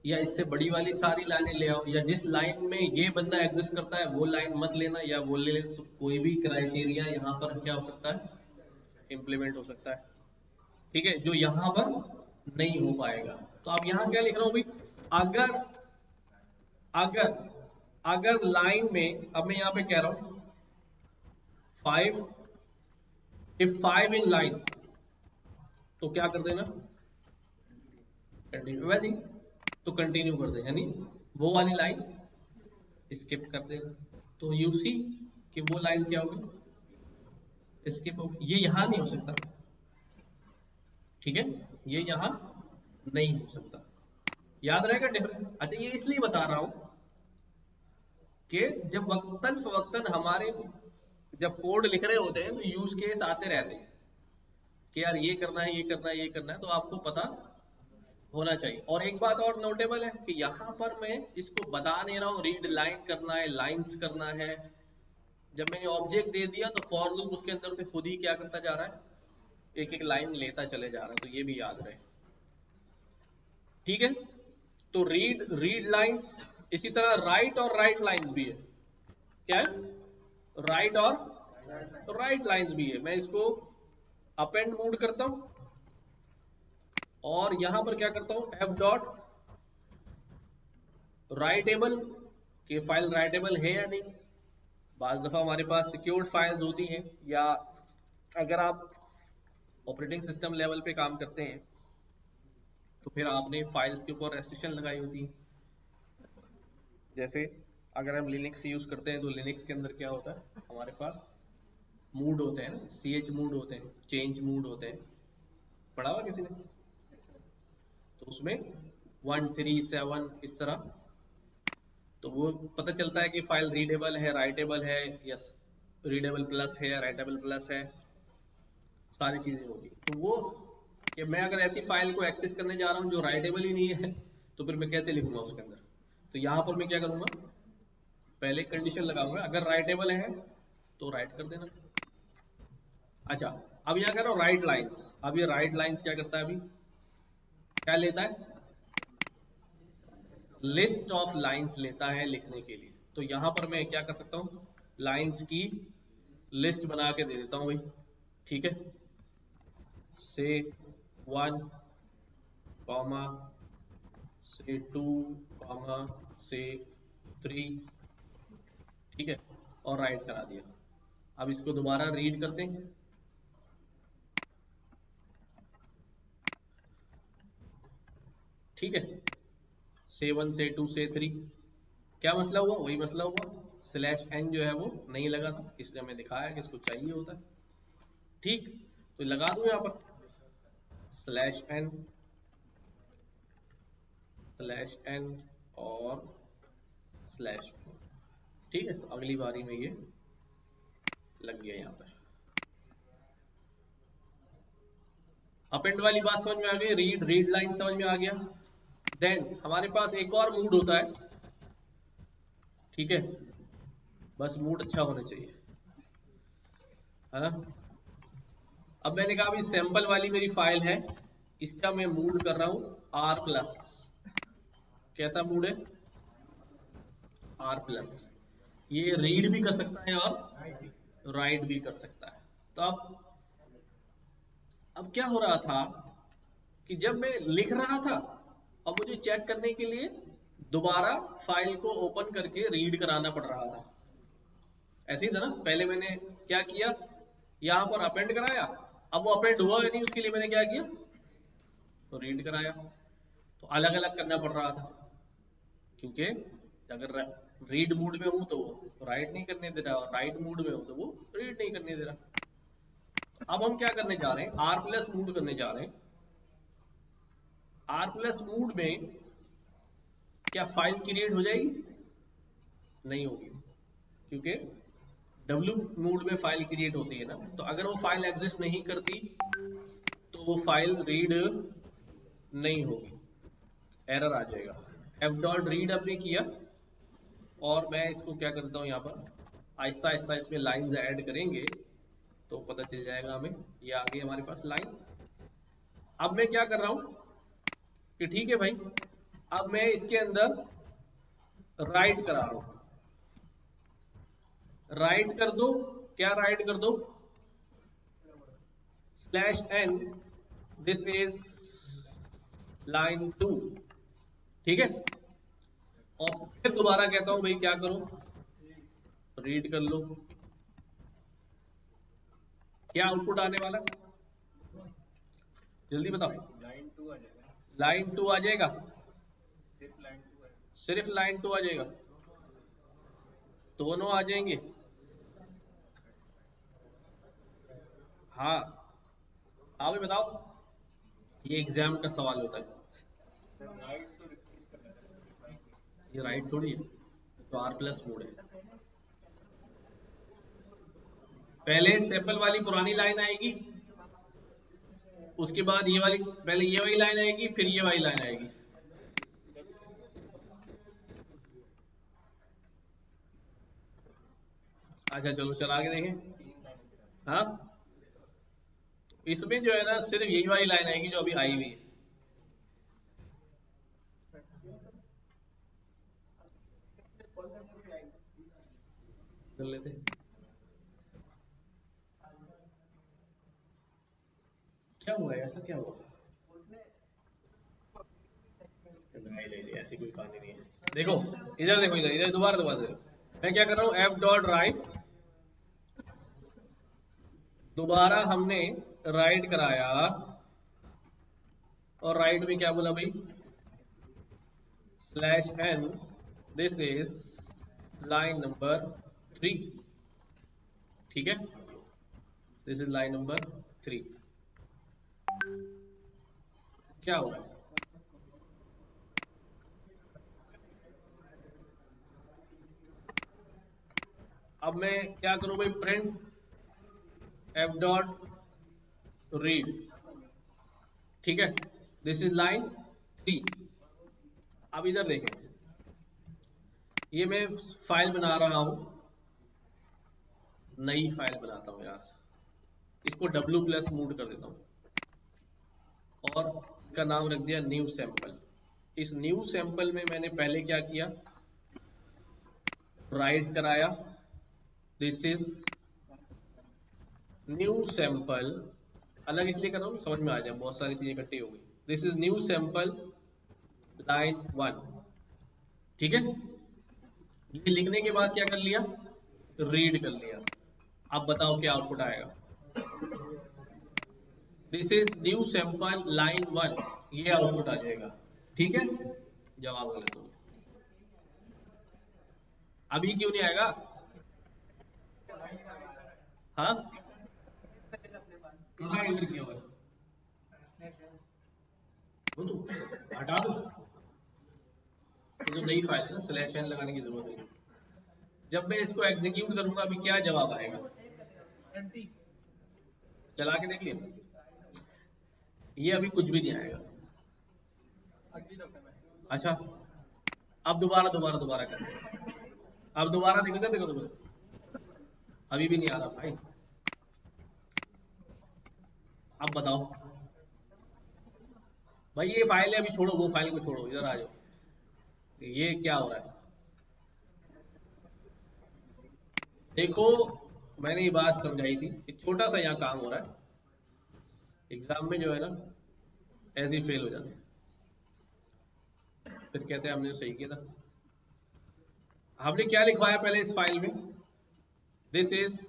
S1: या इससे बड़ी वाली सारी लाइनें ले आओ, या जिस लाइन में ये बंदा एग्जिस्ट करता है वो लाइन मत लेना या वो ले लेना, तो कोई भी क्राइटेरिया यहाँ पर क्या हो सकता है, इंप्लीमेंट हो सकता है, ठीक है, जो यहाँ पर नहीं हो पाएगा। तो अब यहाँ क्या लिख रहा हूँ भाई, अगर अगर अगर लाइन में, अब मैं यहाँ पे कह रहा हूँ 5, इफ 5 इन लाइन, तो क्या कर देना, कंटिन्यू, वैसे ही तो कंटिन्यू कर दे, यानी वो वाली लाइन स्किप कर देना, तो यू सी कि वो लाइन क्या होगी, स्किप होगी, ये यहां नहीं हो सकता, ठीक है, ये यहां नहीं हो सकता, याद रहेगा डिफरेंस। अच्छा, ये इसलिए बता रहा हूं कि जब वक्तन फवक्तन हमारे जब कोड लिख रहे होते हैं तो यूज केस आते रहते हैं कि यार ये करना है, ये करना है, ये करना है, तो आपको पता होना चाहिए। और एक बात और नोटेबल है कि यहाँ पर मैं इसको बता नहीं रहा हूँ रीड लाइन करना है, लाइंस करना है, जब मैंने ऑब्जेक्ट दे दिया तो फॉर लूप उसके अंदर से खुद ही क्या करता जा रहा है, एक एक लाइन लेता चले जा रहा है, तो ये भी याद रहे, ठीक है। तो रीड लाइंस, इसी तरह राइट और राइट लाइंस भी है, क्या है, राइट और राइट लाइंस भी है। मैं इसको अपेंड मूड करता हूं और यहां पर क्या करता हूं, एफ डॉट राइटेबल, कि फाइल राइटेबल है या नहीं। बाज दफा हमारे पास सिक्योर्ड फाइल्स होती हैं, या अगर आप ऑपरेटिंग सिस्टम लेवल पे काम करते हैं तो फिर आपने फाइल्स के ऊपर रेस्ट्रिक्शन लगाई होती है, जैसे अगर हम लिनक्स यूज करते हैं तो लिनक्स के अंदर क्या होता है, हमारे पास मूड होते हैं ना, CH मूड होते हैं, चेंज मूड होते हैं, पढ़ा हुआ किसी ने, तो उसमें 1 3 7 इस तरह, तो वो पता चलता है कि फाइल रीडेबल है, राइटेबल है, या रीडेबल प्लस है या राइटेबल प्लस है, सारी चीजें होगी। तो वो कि मैं अगर ऐसी फाइल को एक्सेस करने जा रहा हूँ जो राइटेबल ही नहीं है, तो फिर मैं कैसे लिखूंगा उसके अंदर, तो यहाँ पर मैं क्या करूंगा, पहले कंडीशन लगाऊंगा, अगर राइटेबल है तो राइट कर देना। अच्छा, अब यहाँ कह रहा हूँ राइट लाइन्स, अब ये राइट लाइन्स क्या करता है, अभी क्या लेता है, लिस्ट ऑफ लाइंस लेता है लिखने के लिए। तो यहां पर मैं क्या कर सकता हूं, लाइंस की लिस्ट बना के दे देता हूं भाई, ठीक है, से 1 कॉमा से 2 कॉमा से 3, ठीक है, और राइट करा दिया। अब इसको दोबारा रीड करते हैं, ठीक है, से 1 से 2 से 3, क्या मसला हुआ, वही मसला हुआ, स्लैश एन जो है वो नहीं लगा था, इसलिए हमें दिखाया कि इसको चाहिए होता है, ठीक, तो लगा दूं यहां पर स्लैश एन और स्लैश, ठीक है, तो अगली बारी में ये लग गया यहाँ पर। अपेंड वाली बात समझ में आ गई, रीड लाइन समझ में आ गया। देन हमारे पास एक और मूड होता है, ठीक है, बस मूड अच्छा होना चाहिए, है ना। अब मैंने कहा अभी सैंपल वाली मेरी फाइल है, इसका मैं मूड कर रहा हूं R+। कैसा मूड है? R+। ये रीड भी कर सकता है और राइट भी कर सकता है। तो अब क्या हो रहा था कि जब मैं लिख रहा था और मुझे चेक करने के लिए दोबारा फाइल को ओपन करके रीड कराना पड़ रहा था। ऐसे ही था ना, पहले मैंने क्या किया, यहां पर अपेंड कराया, अब वो अपेंड हुआ या नहीं उसके लिए मैंने क्या किया, तो रीड कराया। तो अलग अलग करना पड़ रहा था, क्योंकि अगर रीड मूड में हूं तो वो राइट नहीं करने दे रहा, और राइट मूड में हूं तो वो रीड नहीं करने दे रहा। अब हम क्या करने जा रहे हैं, R+ मूड करने जा रहे हैं। R+ मूड में क्या फाइल क्रिएट हो जाएगी? नहीं होगी, क्योंकि W मूड में फाइल क्रिएट होती है ना। तो अगर वो फाइल एग्जिस्ट नहीं करती तो वो फाइल रीड नहीं होगी, एरर आ जाएगा। f.read अब भी किया, और मैं इसको क्या करता हूँ, यहाँ पर आहिस्ता आहिस्ता इसमें लाइंस ऐड करेंगे तो पता चल जाएगा हमें। ये आ गई हमारे पास लाइन। अब मैं क्या कर रहा हूँ कि ठीक है भाई, अब मैं इसके अंदर राइट करा रहा हूँ। राइट कर दो, क्या राइट कर दो, /n दिस इज लाइन 2, ठीक है। और फिर दोबारा कहता हूं भाई क्या करो, रीड कर लो। क्या आउटपुट आने वाला, जल्दी बताओ।
S2: लाइन 2 आ जाएगा,
S1: लाइन 2 आ जाएगा,
S2: सिर्फ लाइन 2 है।
S1: सिर्फ लाइन 2 आ जाएगा, दोनों आ जाएंगे। हाँ, आप भी बताओ, ये एग्जाम का सवाल होता है।
S2: सर राइट तो रिप्लेस कर देता है सिर्फ लाइन में।
S1: ये राइट थोड़ी है, तो R+ मोड है। पहले सैंपल वाली पुरानी लाइन आएगी, उसके बाद ये वाली, पहले ये वाली लाइन आएगी, फिर ये वाली लाइन आएगी। अच्छा चलो चला के देखें।
S2: 3 लाइन पे
S1: हाँ, इसमें जो है ना सिर्फ यही वाली लाइन आएगी जो अभी आई हुई है। कर लेते हैं। क्या हुआ है, ऐसा क्या हुआ? नहीं नहीं नहीं, ऐसी कोई कहानी नहीं है। देखो इधर देखो, इधर इधर दोबारा दोबारा देखो। मैं क्या कर रहा हूँ, f.write, दोबारा हमने राइट कराया, और राइट में क्या बोला भाई, /n this is line number 3, ठीक है, दिस इज लाइन नंबर 3। क्या हो रहा है, अब मैं क्या करूं भाई, प्रिंट f.read, ठीक है, दिस इज लाइन 3। अब इधर देखें, ये मैं फाइल बना रहा हूं, नई फाइल बनाता हूं यार, इसको W+ मूड कर देता हूं, और इसका नाम रख दिया न्यू सैंपल। इस न्यू सैंपल में मैंने पहले क्या किया, राइट कराया, दिस इज न्यू सैंपल, अलग इसलिए कर रहा हूं समझ में आ जाए, बहुत सारी चीजें इकट्ठी हो गई। This is new sample line 1, ठीक है। ये लिखने के बाद क्या कर लिया, रीड कर लिया। अब बताओ क्या आउटपुट आएगा, this is new sample line 1, ये आउटपुट आ जाएगा, ठीक है। जवाब गलत हो गया। अभी क्यों नहीं आएगा, हाँ कहाँ एंटर किया हुआ है? वो तो हटा दो, ये तो नई फाइल है ना, /n लगाने की जरूरत नहीं। जब मैं इसको एग्जीक्यूट करूंगा अभी क्या जवाब आएगा?
S3: एम्प्टी।
S1: चला के देख लिया, ये अभी कुछ भी नहीं आएगा।
S3: अगली दफे में।
S1: अच्छा, अब दोबारा दोबारा दोबारा कर, अब दोबारा देखो देखो देखो, अभी भी नहीं आ रहा भाई। अब बताओ भाई, ये फाइल है, अभी छोड़ो, वो फाइल को छोड़ो, इधर आ जाओ, ये क्या हो रहा है? देखो, मैंने ये बात समझाई थी, एक छोटा सा यहाँ काम हो रहा है, एग्जाम में जो है ना ऐसे ही फेल हो जाते हैं, फिर कहते हैं हमने सही किया था। हमने क्या लिखवाया पहले इस फाइल में? This is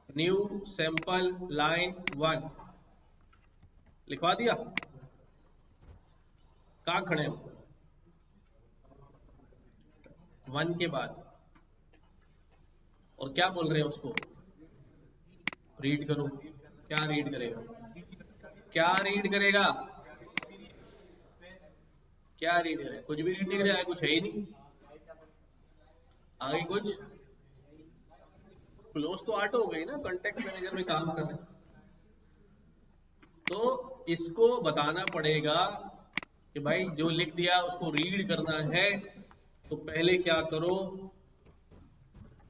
S1: new sample line 1 लिखवा दिया। कहाँ खड़े हैं? 1 के बाद, और क्या बोल रहे हैं उसको? रीड करो। क्या रीड करेगा? क्या रीड करेगा? क्या रीड करेगा? कुछ भी रीड नहीं करेगा, कुछ है ही नहीं आगे कुछ। क्लोज तो आर्ट हो गई ना, कॉन्टेक्स्ट मैनेजर में काम कर रहे हैं, तो इसको बताना पड़ेगा कि भाई जो लिख दिया उसको रीड करना है, तो पहले क्या करो,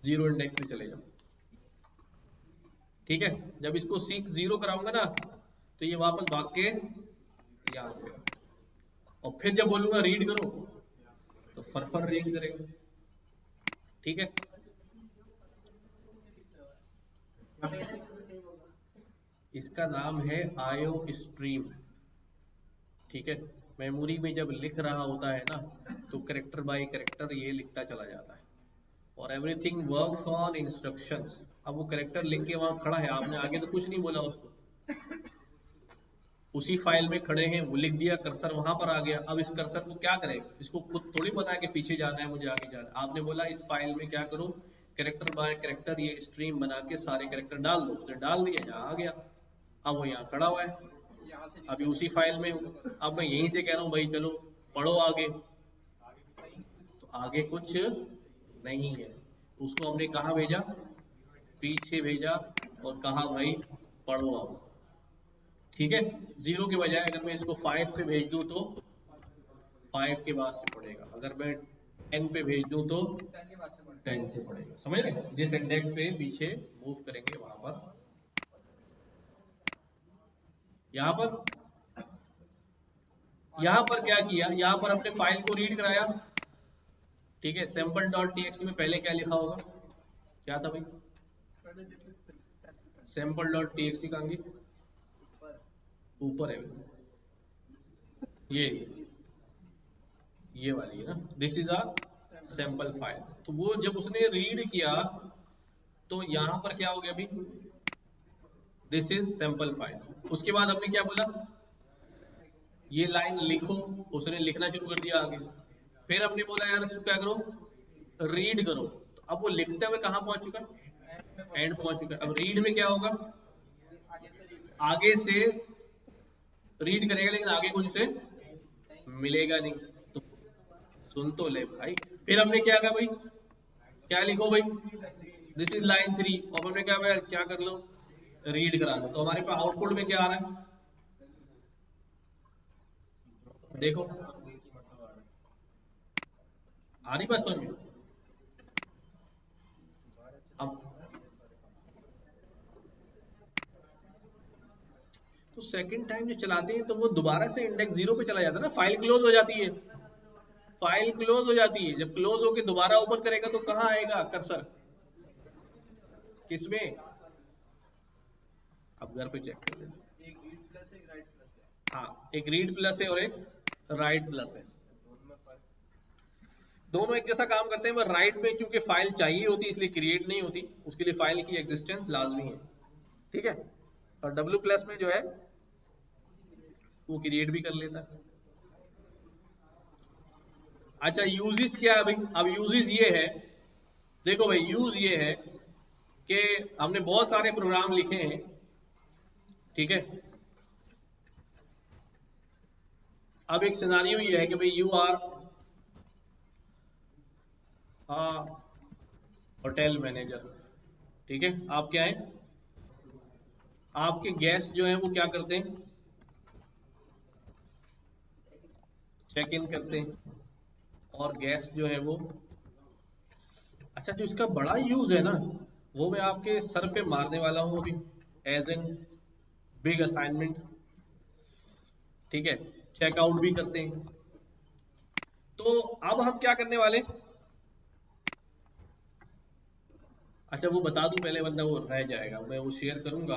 S1: जीरो इंडेक्स पे चले जाओ। ठीक है, जब इसको सीख जीरो कराऊंगा ना, तो ये वापस भाग के यहाँ आ जाएगा, और फिर जब बोलूंगा रीड करो, तो फरफर रीड करेगा। ठीक है, इसका नाम है आयो स्ट्रीम। ठीक है, मेमोरी में जब लिख रहा होता है ना, तो करेक्टर बाय करेक्टर ये लिखता चला जाता है, और एवरीथिंग वर्क्स ऑन इंस्ट्रक्शंस। अब वो करेक्टर लिख के वहां खड़ा है, आपने आगे तो कुछ नहीं बोला उसको, उसी फाइल में खड़े हैं, वो लिख दिया, कर्सर वहां पर आ गया। अब इस कर्सर को क्या करें? इसको खुद थोड़ी पता है कि पीछे जाना है, मुझे आगे जाना है। आपने बोला इस फाइल में क्या करो, कैरेक्टर बाय कैरेक्टर ये स्ट्रीम बना के सारे कैरेक्टर डाल दो, उसने डाल दिया, यहाँ आ गया। अब वो यहाँ खड़ा हुआ है, अभी उसी फाइल में हूँ। अब मैं यहीं से कह रहा हूँ भाई चलो पढ़ो आगे, तो आगे कुछ नहीं है। उसको हमने कहाँ भेजा? पीछे भेजा, और कहा भाई पढ़ो अब। ठीक है, जीरो के बजाय अगर मैं इसको 5 पे भेज दूं तो 5 के बाद से पढ़ेगा, अगर मैं 10 पे भेज दूं तो
S3: 10 के बाद से पढ़े।
S1: 10 से पढ़ेगा। समझ रहे? जिस इंडेक्स पे पीछे मूव करेंगे वहां पर, यहाँ पर क्या किया, यहाँ पर अपने फाइल को रीड कराया। ठीक है, सैंपल डॉट टीएक्सटी में पहले क्या लिखा होगा? क्या था भाई?
S3: पहले this is
S1: sample dot TXT कहाँ गई? ऊपर है ये वाली है ना, this is a sample file. तो वो जब उसने रीड किया, तो यहां पर क्या हो गया अभी? This is sample file. उसके बाद हमने क्या बोला? ये लाइन लिखो, उसने लिखना शुरू कर दिया आगे। फिर हमने बोला यार इसको क्या करो, रीड करो। तो अब वो लिखते हुए कहां पहुंच चुका? एंड पहुंच चुका। अब रीड में क्या होगा? आगे से रीड करेगा, लेकिन आगे कुछ उसे मिलेगा नहीं। तो सुन तो ले भाई। फिर हमने क्या कहा भाई, क्या लिखो भाई, दिस इज लाइन 3, और हमने क्या भाई क्या कर लो, रीड करा लो। तो हमारे पास आउटपुट में क्या आ रहा है? देखो आ रही बात समझ में? अब तो सेकंड टाइम जो चलाते हैं तो वो दोबारा से इंडेक्स जीरो पे चला जाता है ना, फाइल क्लोज हो जाती है। फाइल क्लोज हो जाती है, जब क्लोज होके दोबारा ओपन करेगा तो कहाँ आएगा कर्सर? किसमें? अब घर पे चेक कर लेना।
S3: एक रीड प्लस एक राइट प्लस है।
S1: हाँ, एक रीड प्लस है और एक राइट प्लस है। दोनों एक जैसा काम करते हैं, पर राइट में क्योंकि फाइल चाहिए होती है इसलिए क्रिएट नहीं होती, उसके लिए फाइल की एग्जिस्टेंस लाजमी है। ठीक है, और डब्ल्यू प्लस में जो है वो क्रिएट भी कर लेता है। अच्छा, यूजेस क्या है भाई? अब यूजेस ये है, देखो भाई यूज ये है कि हमने बहुत सारे प्रोग्राम लिखे हैं। ठीक है, अब एक सिनारियो ये है कि भाई यू आर होटल मैनेजर। ठीक है, आप क्या है, आपके गेस्ट जो है वो क्या करते हैं, चेक इन करते हैं। और गेस्ट जो है वो, अच्छा जो इसका बड़ा यूज है ना, वो मैं आपके सर पे मारने वाला हूँ अभी, एज एन बिग असाइनमेंट। ठीक है, चेकआउट भी करते हैं। तो अब हम क्या करने वाले, अच्छा वो बता दूं पहले, वरना वो रह जाएगा, मैं वो शेयर करूंगा।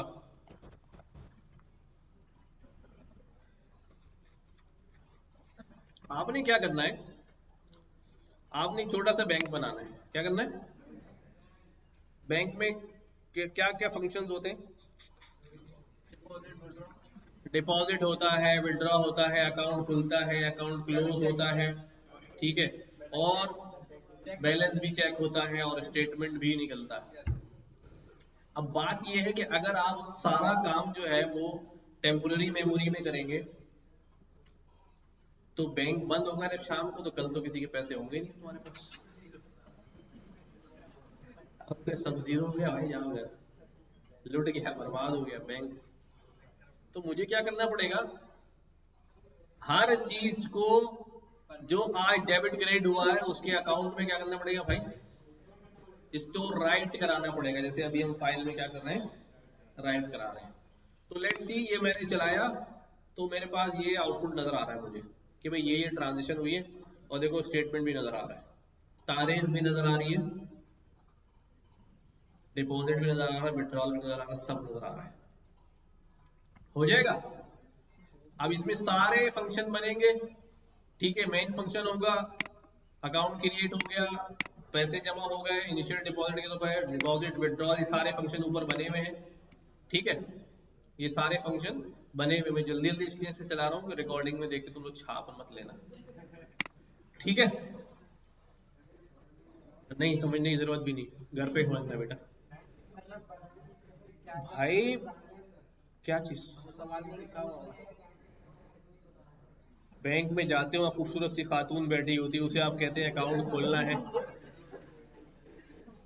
S1: आपने क्या करना है, आपने एक छोटा सा बैंक बनाना है। क्या करना है, बैंक में क्या क्या फंक्शंस होते हैं, डिपॉजिट होता है, विड्रॉ होता है, अकाउंट खुलता है, अकाउंट क्लोज होता है। ठीक है, और बैलेंस भी चेक होता है और स्टेटमेंट भी निकलता है। अब बात यह है कि अगर आप सारा काम जो है वो टेम्पोररी मेमोरी में करेंगे, तो बैंक बंद होगा जब शाम को, तो कल तो किसी के पैसे होंगे नहीं तुम्हारे पास। अब तो सब जीरो हो गया भाई, जाओ घर, लुट गया, बर्बाद हो गया बैंक। तो मुझे क्या करना पड़ेगा, हर चीज को जो आज डेबिट क्रेडिट हुआ है उसके अकाउंट में क्या करना पड़ेगा भाई, स्टोर राइट कराना पड़ेगा। जैसे अभी हम फाइल में क्या कर रहे हैं, राइट करा रहे हैं। तो लेट्स सी, ये मैंने चलाया तो मेरे पास ये आउटपुट नजर आ रहा है मुझे कि भाई ये ट्रांजेक्शन हुई है, और देखो स्टेटमेंट भी नजर आ रहा है, तारीख भी नजर आ रही है, डिपॉजिट भी नजर आ रहा है, विड्रॉल भी नजर आ रहा है, सब नजर आ रहा है। हो जाएगा। अब इसमें सारे फंक्शन बनेंगे। ठीक है, मेन फंक्शन होगा, अकाउंट क्रिएट हो गया, पैसे जमा हो गए, इनिशियल डिपॉजिट के तो डिपॉजिट विड्रॉल, ये सारे फंक्शन ऊपर बने हुए हैं। ठीक है, ये सारे फंक्शन बने हुए, मैं जल्दी जल्दी इसलिए से चला रहा हूँ कि रिकॉर्डिंग में देख के तुम लोग छाप मत लेना। ठीक है, नहीं समझने की जरूरत भी नहीं, घर पे समझना बेटा। भाई क्या चीज,
S3: सवाल में लिखा हुआ होगा।
S1: बैंक में जाते हो, खूबसूरत सी खातून बैठी होती है, उसे आप कहते हैं अकाउंट खोलना है,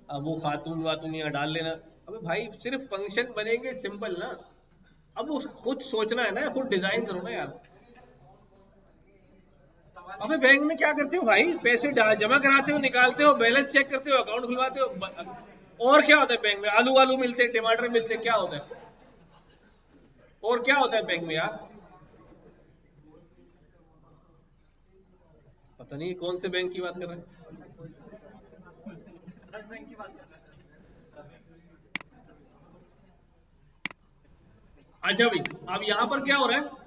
S1: अब वो खातून वातून यहाँ डाल लेना। अबे भाई सिर्फ फंक्शन बनेंगे, सिंपल ना। अब वो खुद सोचना है ना, खुद डिजाइन करो ना यार। अबे बैंक में क्या करते हो भाई, पैसे जमा कराते हो, निकालते हो, बैलेंस चेक करते हो, अकाउंट खुलवाते हो, और क्या होता है बैंक में, आलू वालू मिलते हैं, टमाटर मिलते हैं, क्या होता है, और क्या होता है बैंक में यार। पता नहीं कौन से बैंक की बात कर रहे हैं।
S3: करंट बैंक की बात कर रहे हैं
S1: अच्छा भाई, अब यहां पर क्या हो रहा है,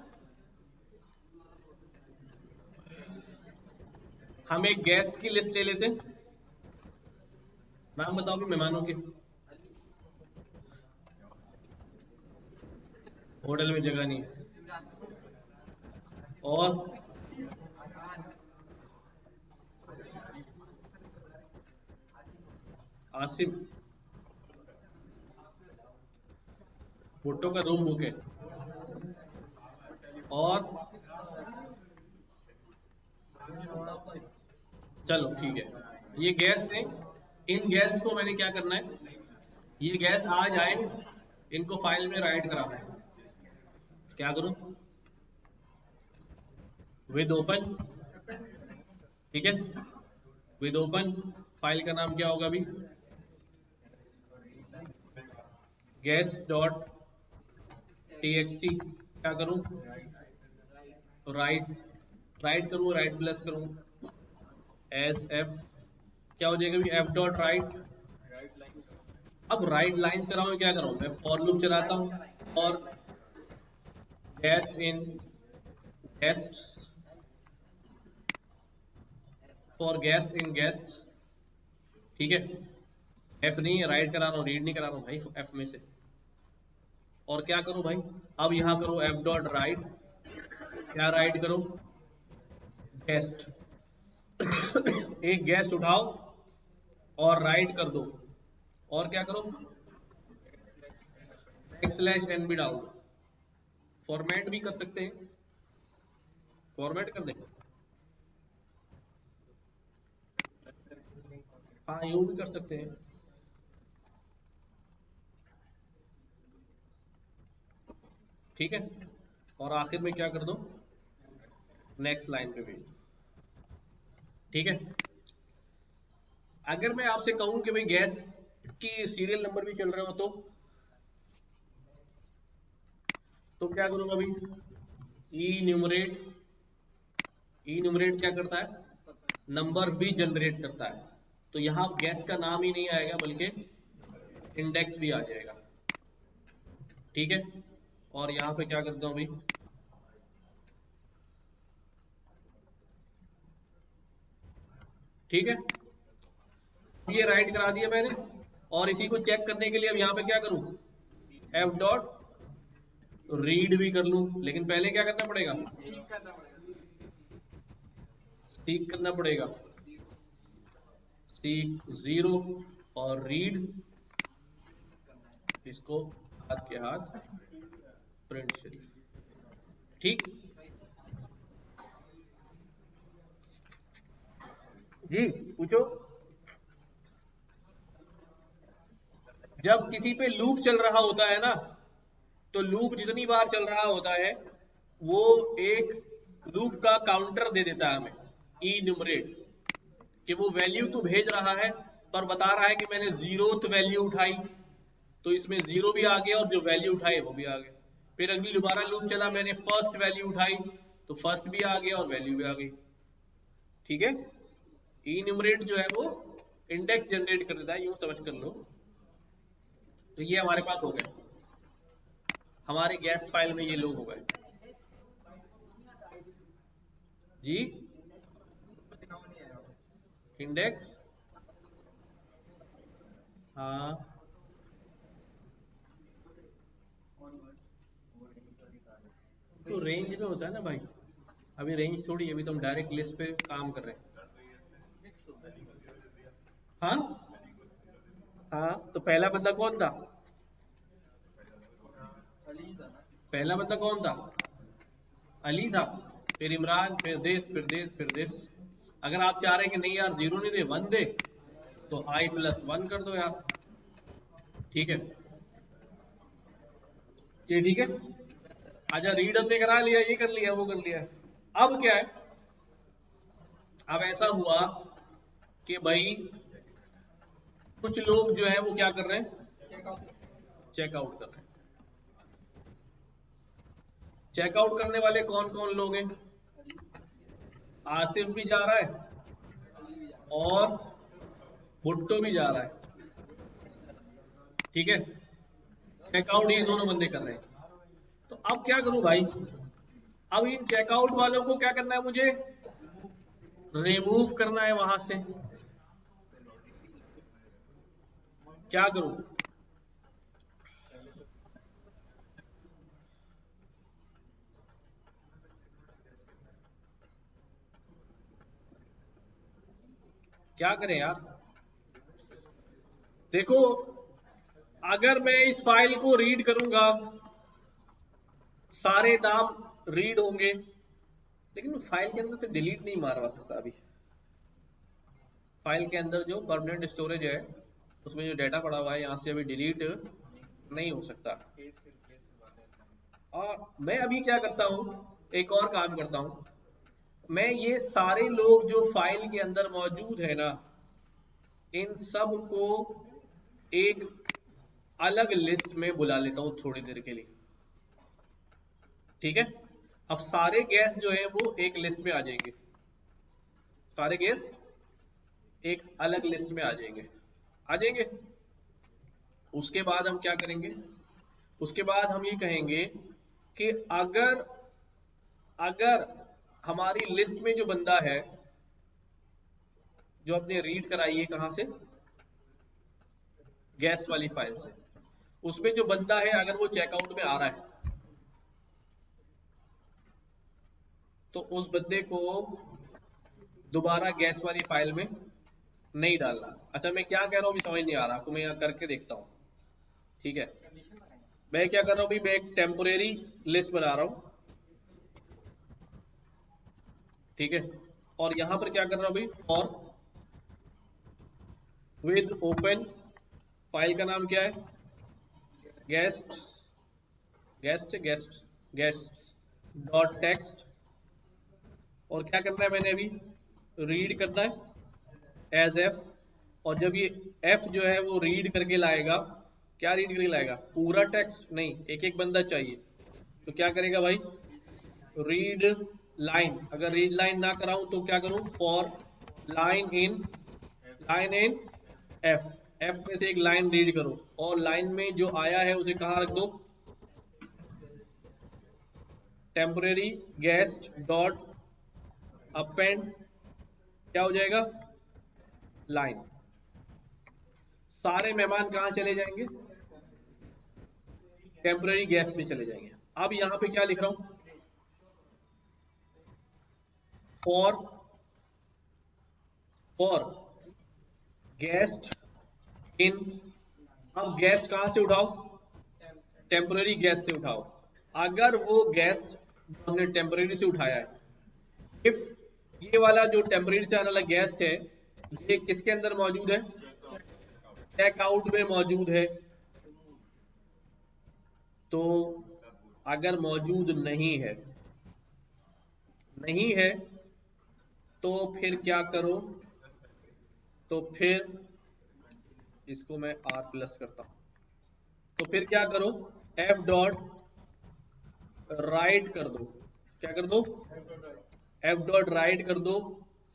S1: हम एक गेस्ट की लिस्ट ले लेते हैं। नाम बताओ भी मेहमानों के, होटल में जगह नहीं है। और आसिफ, भुट्टो का रूम बुक है। और चलो ठीक है, ये गेस्ट हैं, इन गेस्ट को मैंने क्या करना है, ये गेस्ट आ जाए, इनको फाइल में राइट कराना है। क्या करूं, विद ओपन। ठीक है, विद ओपन, फाइल का नाम क्या होगा अभी, गेस्ट डॉट टीएक्सटी। क्या करूं, राइट, राइट करूं, राइट प्लस करूं, एस एफ, क्या हो जाएगा अभी, एफ डॉट राइट। अब राइट लाइंस कराऊं, मैं क्या कराऊं, मैं फॉर लूप चलाता हूं, और guest in guest, for guest in guest. ठीक है, एफ नहीं राइट करा रहा हूं, रीड नहीं करा रहा हूं भाई एफ में से। और क्या करूं भाई, अब यहां करो एफ डॉट राइट, क्या राइट करो, गेस्ट। एक गेस्ट उठाओ और राइट कर दो, और क्या करो, बैकस्लैश एन भी डाल दो। फॉर्मेट भी कर सकते हैं, फॉर्मेट कर दें, हाँ यूं भी कर सकते हैं। ठीक है, और आखिर में क्या कर दो, नेक्स्ट लाइन पे भेज। ठीक है, अगर मैं आपसे कहूं कि भाई गैस की सीरियल नंबर भी चल रहे हो तो क्या करूंगा भाई, ई न्यूमरेट क्या करता है, नंबर्स भी जनरेट करता है। तो यहां गैस का नाम ही नहीं आएगा बल्कि इंडेक्स भी आ जाएगा। ठीक है, और यहां पे क्या करता हूं भाई, ठीक है, ये राइट करा दिया मैंने, और इसी को चेक करने के लिए अब यहां पे क्या करूं, एफ डॉट रीड भी कर लूं, लेकिन पहले क्या करना पड़ेगा,
S3: ठीक करना पड़ेगा।
S1: सीक करना पड़ेगा, सीक 0 और रीड इसको हाथ के हाथ प्रिंट शरीफ। ठीक जी, पूछो। जब किसी पे लूप चल रहा होता है ना, तो लूप जितनी बार चल रहा होता है वो एक लूप का काउंटर दे देता है हमें, ई न्यूमरेट, कि वो वैल्यू तो भेज रहा है पर बता रहा है कि मैंने 0th वैल्यू उठाई, तो इसमें 0 भी आ गया और जो वैल्यू उठाई वो भी आ गया। फिर अगली दोबारा लूप चला, मैंने फर्स्ट वैल्यू उठाई तो फर्स्ट भी आ गया और वैल्यू भी आ गई। ठीक है, ई न्यूमरेट जो है वो इंडेक्स जनरेट कर देता है, यूं समझ कर लो। तो ये हमारे पास हो गए, हमारे गैस फाइल में ये लोग हो गए जी। इंडेक्स, हाँ, तो रेंज में होता है ना भाई, अभी रेंज थोड़ी, अभी तो हम डायरेक्ट लिस्ट पे काम कर रहे हैं। हाँ हाँ, तो पहला बंदा कौन था,
S3: अली था ना।
S1: पहला बंदा कौन था, अली था, फिर इमरान, फिर देश, फिर देश, फिर देश। अगर आप चाह रहे हैं कि नहीं यार 0 नहीं दे 1 दे, तो i+1 कर दो यार। ठीक है, ये ठीक है। अच्छा, रीड हमने करा लिया, ये कर लिया, वो कर लिया। अब क्या है, अब ऐसा हुआ कि भाई कुछ लोग जो है वो क्या कर रहे हैं, चेकआउट कर रहे हैं। चेकआउट करने वाले कौन कौन लोग हैं, आसिफ भी जा रहा है और भुट्टो भी जा रहा है। ठीक है, चेकआउट ये दोनों बंदे कर रहे हैं। तो अब क्या करूं भाई, अब इन चेकआउट वालों को क्या करना है, मुझे रिमूव करना है वहां से। क्या करूं, क्या करें यार, देखो अगर मैं इस फाइल को रीड करूंगा सारे नाम रीड होंगे, लेकिन फाइल के अंदर से डिलीट नहीं मारवा सकता अभी। फाइल के अंदर जो परमानेंट स्टोरेज है उसमें जो डाटा पड़ा हुआ है यहाँ से अभी डिलीट नहीं हो सकता। और मैं अभी क्या करता हूँ, एक और काम करता हूँ, मैं ये सारे लोग जो फाइल के अंदर मौजूद है ना, इन सब को एक अलग लिस्ट में बुला लेता हूँ थोड़ी देर के लिए। ठीक है, अब सारे गैस जो है वो एक लिस्ट में आ जाएंगे, सारे गैस एक अलग लिस्ट में आ जाएंगे। उसके बाद हम क्या करेंगे, उसके बाद हम ये कहेंगे कि अगर अगर हमारी लिस्ट में जो बंदा है जो अपने रीड कराई है कहां से, गैस वाली फाइल से, उसमें जो बंदा है अगर वो चेकआउट में आ रहा है तो उस बंदे को दोबारा गैस वाली फाइल में नहीं डालना। अच्छा, मैं क्या कह रहा हूं अभी समझ नहीं आ रहा आपको, मैं यहां करके देखता हूं। ठीक है, मैं क्या कर रहा हूं अभी, मैं एक टेम्पोरेरी लिस्ट बना रहा हूं। ठीक है, और यहां पर क्या कर रहा हूं अभी, और विद ओपन, फाइल का नाम क्या है, gas guest guest guest dot text, और क्या करना है मैंने अभी, रीड करना है एज एफ, और जब ये एफ जो है वो रीड करके लाएगा, क्या रीड करके लाएगा, पूरा टेक्स्ट नहीं, एक एक बंदा चाहिए, तो क्या करेगा भाई, रीड लाइन, अगर रीड लाइन ना कराऊं तो क्या करूं, for line in F, F में से एक लाइन रीड करो, और लाइन में जो आया है उसे कहां रख दो, टेम्परेरी गेस्ट डॉट अपेंड, क्या हो जाएगा, लाइन। सारे मेहमान कहां चले जाएंगे, टेम्परेरी गेस्ट में चले जाएंगे। अब यहां पे क्या लिख रहा हूं, फॉर गेस्ट इन, अब गेस्ट कहां से उठाओ, टेम्परेरी गेस्ट से उठाओ, अगर वो गेस्ट हमने टेम्परेरी से उठाया है, इफ ये वाला जो टेम्परेरी से आने वाला गेस्ट है ये किसके अंदर मौजूद है, चेकआउट में मौजूद है, तो अगर मौजूद नहीं है तो फिर क्या करो, तो फिर इसको मैं R प्लस करता हूं, तो फिर क्या करो, F डॉट राइट कर दो, क्या कर दो, F डॉट राइट कर दो,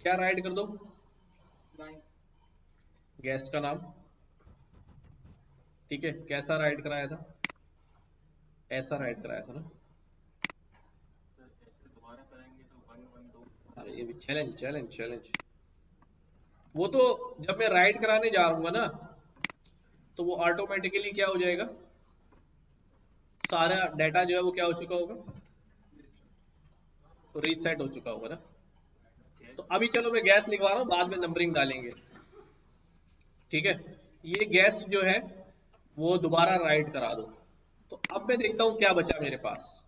S1: क्या राइट कर दो, गेस्ट का नाम, ठीक है, कैसा राइट कराया था, ऐसा राइट कराया था ना, अरे ये भी चैलेंज, वो तो जब मैं राइट कराने जा रहा ना तो वो ऑटोमेटिकली क्या हो जाएगा, सारा डाटा जो है वो क्या हो चुका होगा, तो रीसेट हो चुका होगा ना। तो अभी चलो मैं गैस लिखवा रहा हूं, बाद में नंबरिंग डालेंगे, ठीक है। ये गेस्ट जो है वो दोबारा राइट करा दो, तो अब मैं देखता हूं क्या बचा मेरे पास,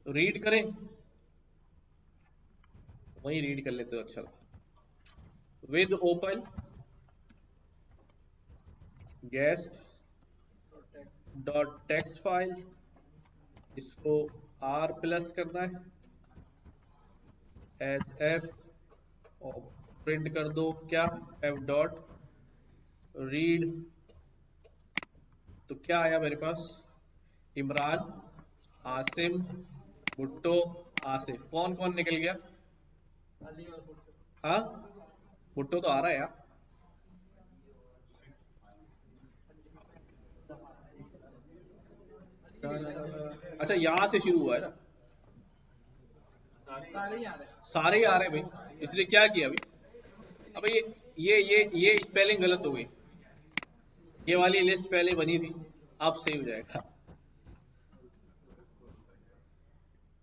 S1: रीड करें, वही रीड कर लेते हो, अच्छा, with open guest dot text file, इसको R प्लस करना है, एज एफ, और प्रिंट कर दो क्या, F डॉट रीड, तो क्या आया मेरे पास, इमरान, आसिम, भुट्टो, आसिफ, कौन कौन निकल गया,
S3: अली और भुट्टो,
S1: हाँ भुट्टो तो आ रहा है यार, अच्छा यहां से शुरू हुआ है ना, सारे ही आ रहे हैं भाई, इसलिए क्या किया अभी, अब ये स्पेलिंग गलत हो गई, ये वाली लिस्ट पहले बनी थी, अब सही हो जाएगा,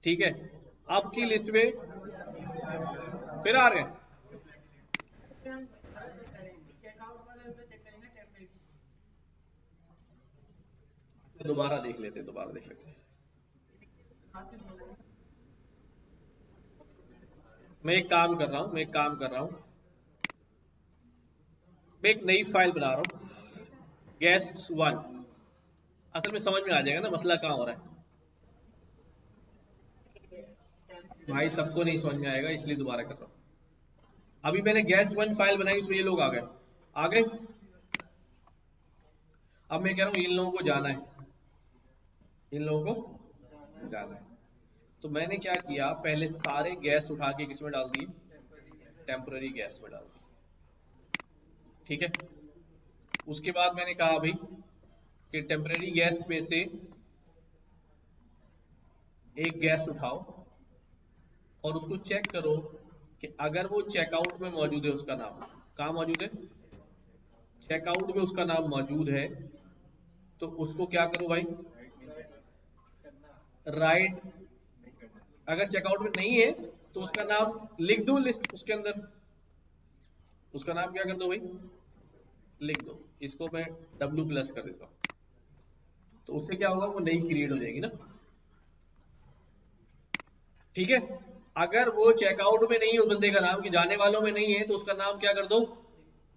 S1: ठीक है। अब की लिस्ट में फिर आ रहे हैं, दोबारा देख लेते हैं, मैं एक काम कर रहा हूं, मैं एक नई फाइल बना रहा हूं, गेस्ट 1, असल में समझ में आ जाएगा ना मसला कहां हो रहा है, भाई सबको नहीं समझ में आएगा इसलिए दोबारा कर रहा हूं। अभी मैंने गेस्ट 1 फाइल बनाई, उसमें ये लोग आ गए, अब मैं कह रहा हूं इन लोगों को जाना है, तो मैंने क्या किया, पहले सारे गैस उठा के किसमें डाल दिए, टेम्पररी गैस में डाल दिए, ठीक है। उसके बाद मैंने कहा भाई कि टेम्पररी गैस में से एक गैस उठाओ और उसको चेक करो कि अगर वो चेकआउट में मौजूद है, उसका नाम कहाँ मौजूद है, चेकआउट में उसका नाम मौजूद है, तो उसको क्या करो भाई, राइट, अगर चेकआउट में नहीं है तो उसका नाम लिख दो लिस्ट, उसके अंदर उसका नाम क्या कर दो भाई, लिख दो, इसको मैं W प्लस कर देता हूं, तो उससे क्या होगा, वो नई क्रिएट हो जाएगी ना, ठीक है। अगर वो चेकआउट में नहीं है उस बंदे का नाम, कि जाने वालों में नहीं है, तो उसका नाम क्या कर दो,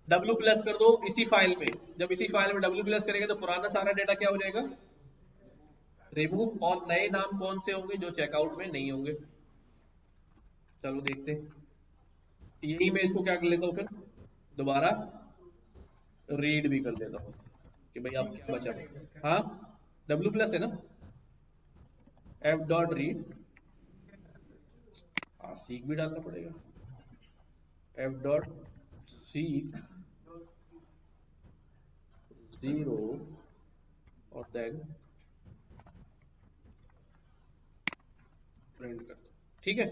S1: W प्लस कर दो इसी फाइल में, जब इसी फाइल में W प्लस करेगा तो पुराना सारा डेटा क्या हो जाएगा, रिमूव और नए नाम कौन से होंगे जो चेकआउट में नहीं होंगे? चलो देखते हैं। यही मैं इसको क्या कर लेता हूँ फिर दोबारा रीड भी कर देता हूँ कि भाई आप क्या बचा। हाँ W प्लस है ना, F डॉट रीड, हाँ सीक भी डालना पड़ेगा, F डॉट सीक 0 और देन प्रिंट कर दो। ठीक है,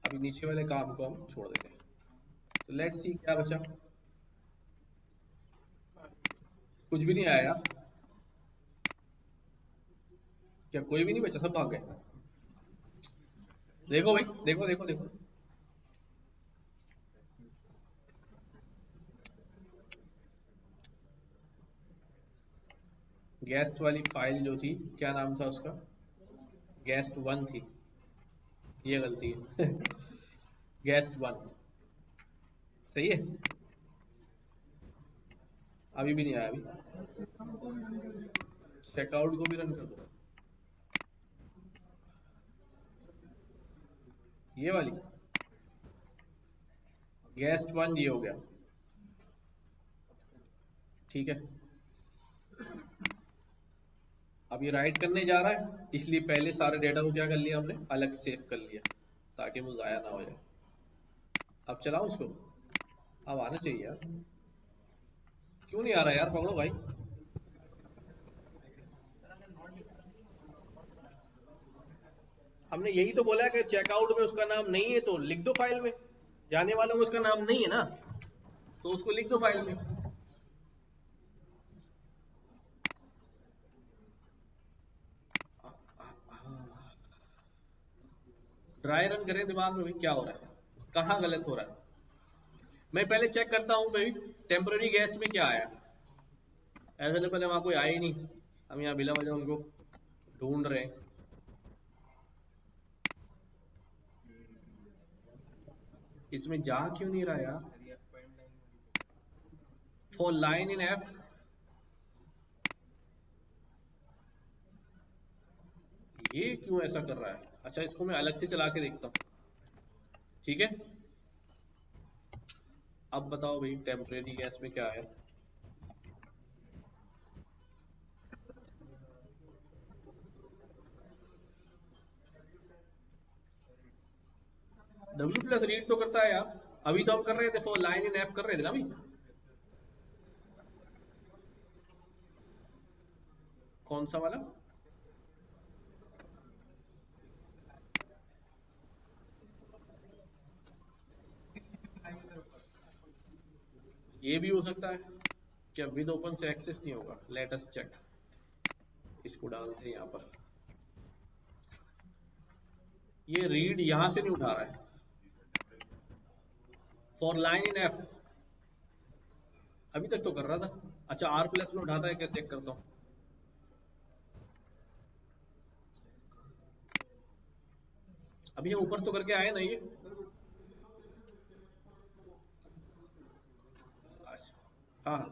S1: अभी नीचे वाले काम को हम छोड़ देंगे। तो लेट्स सी क्या बचा, कुछ भी नहीं आया यार, क्या कोई भी नहीं बचा, सब भाग गए। देखो भाई, देखो देखो देखो, गेस्ट वाली फाइल जो थी क्या नाम था उसका, गेस्ट 1 थी, ये गलती है गेस्ट 1 सही है, अभी भी नहीं आया। अभी चेकआउट को भी रन कर दो, ये वाली गेस्ट 1 ये हो गया। ठीक है, अब ये राइट करने जा रहा है, इसलिए पहले सारे डेटा को क्या कर लिया हमने, अलग सेव कर लिया ताकि वो जाया ना हो जाए। अब चलाओ इसको, अब आना चाहिए यार, क्यों नहीं आ रहा यार, पकड़ो भाई। हमने यही तो बोला कि चेकआउट में उसका नाम नहीं है तो लिख दो फाइल में, जाने वालों में उसका नाम नहीं है ना तो उसको लिख दो फाइल में। ड्राई रन करें दिमाग में भाई, क्या हो रहा है, कहाँ गलत हो रहा है। मैं पहले चेक करता हूँ भाई टेम्पररी गेस्ट में क्या आया, ऐसे नहीं पहले वहां कोई आया ही नहीं, हम यहाँ बिला वजह उनको ढूंढ रहे हैं। इसमें जा क्यों नहीं रहा यार, फॉर लाइन इन एफ, ये क्यों ऐसा कर रहा है। अच्छा इसको मैं अलग से चला के देखता हूँ, ठीक है। अब बताओ भाई टेम्परेरी गैस में क्या है, W प्लस रीड तो करता है यार, अभी तो हम कर रहे थे फॉर लाइन इन एफ कर रहे थे ना अभी, कौन सा वाला, ये भी हो सकता है क्या विद ओपन से एक्सेस नहीं होगा, लेट अस चेक, इसको डालते हैं यहाँ पर। ये रीड यहां से नहीं उठा रहा है फॉर लाइन इन एफ, अभी तक तो कर रहा था। अच्छा आर प्लस में उठाता है क्या, चेक करता हूँ। अभी ये ऊपर तो करके आए ना ये, हाँ हाँ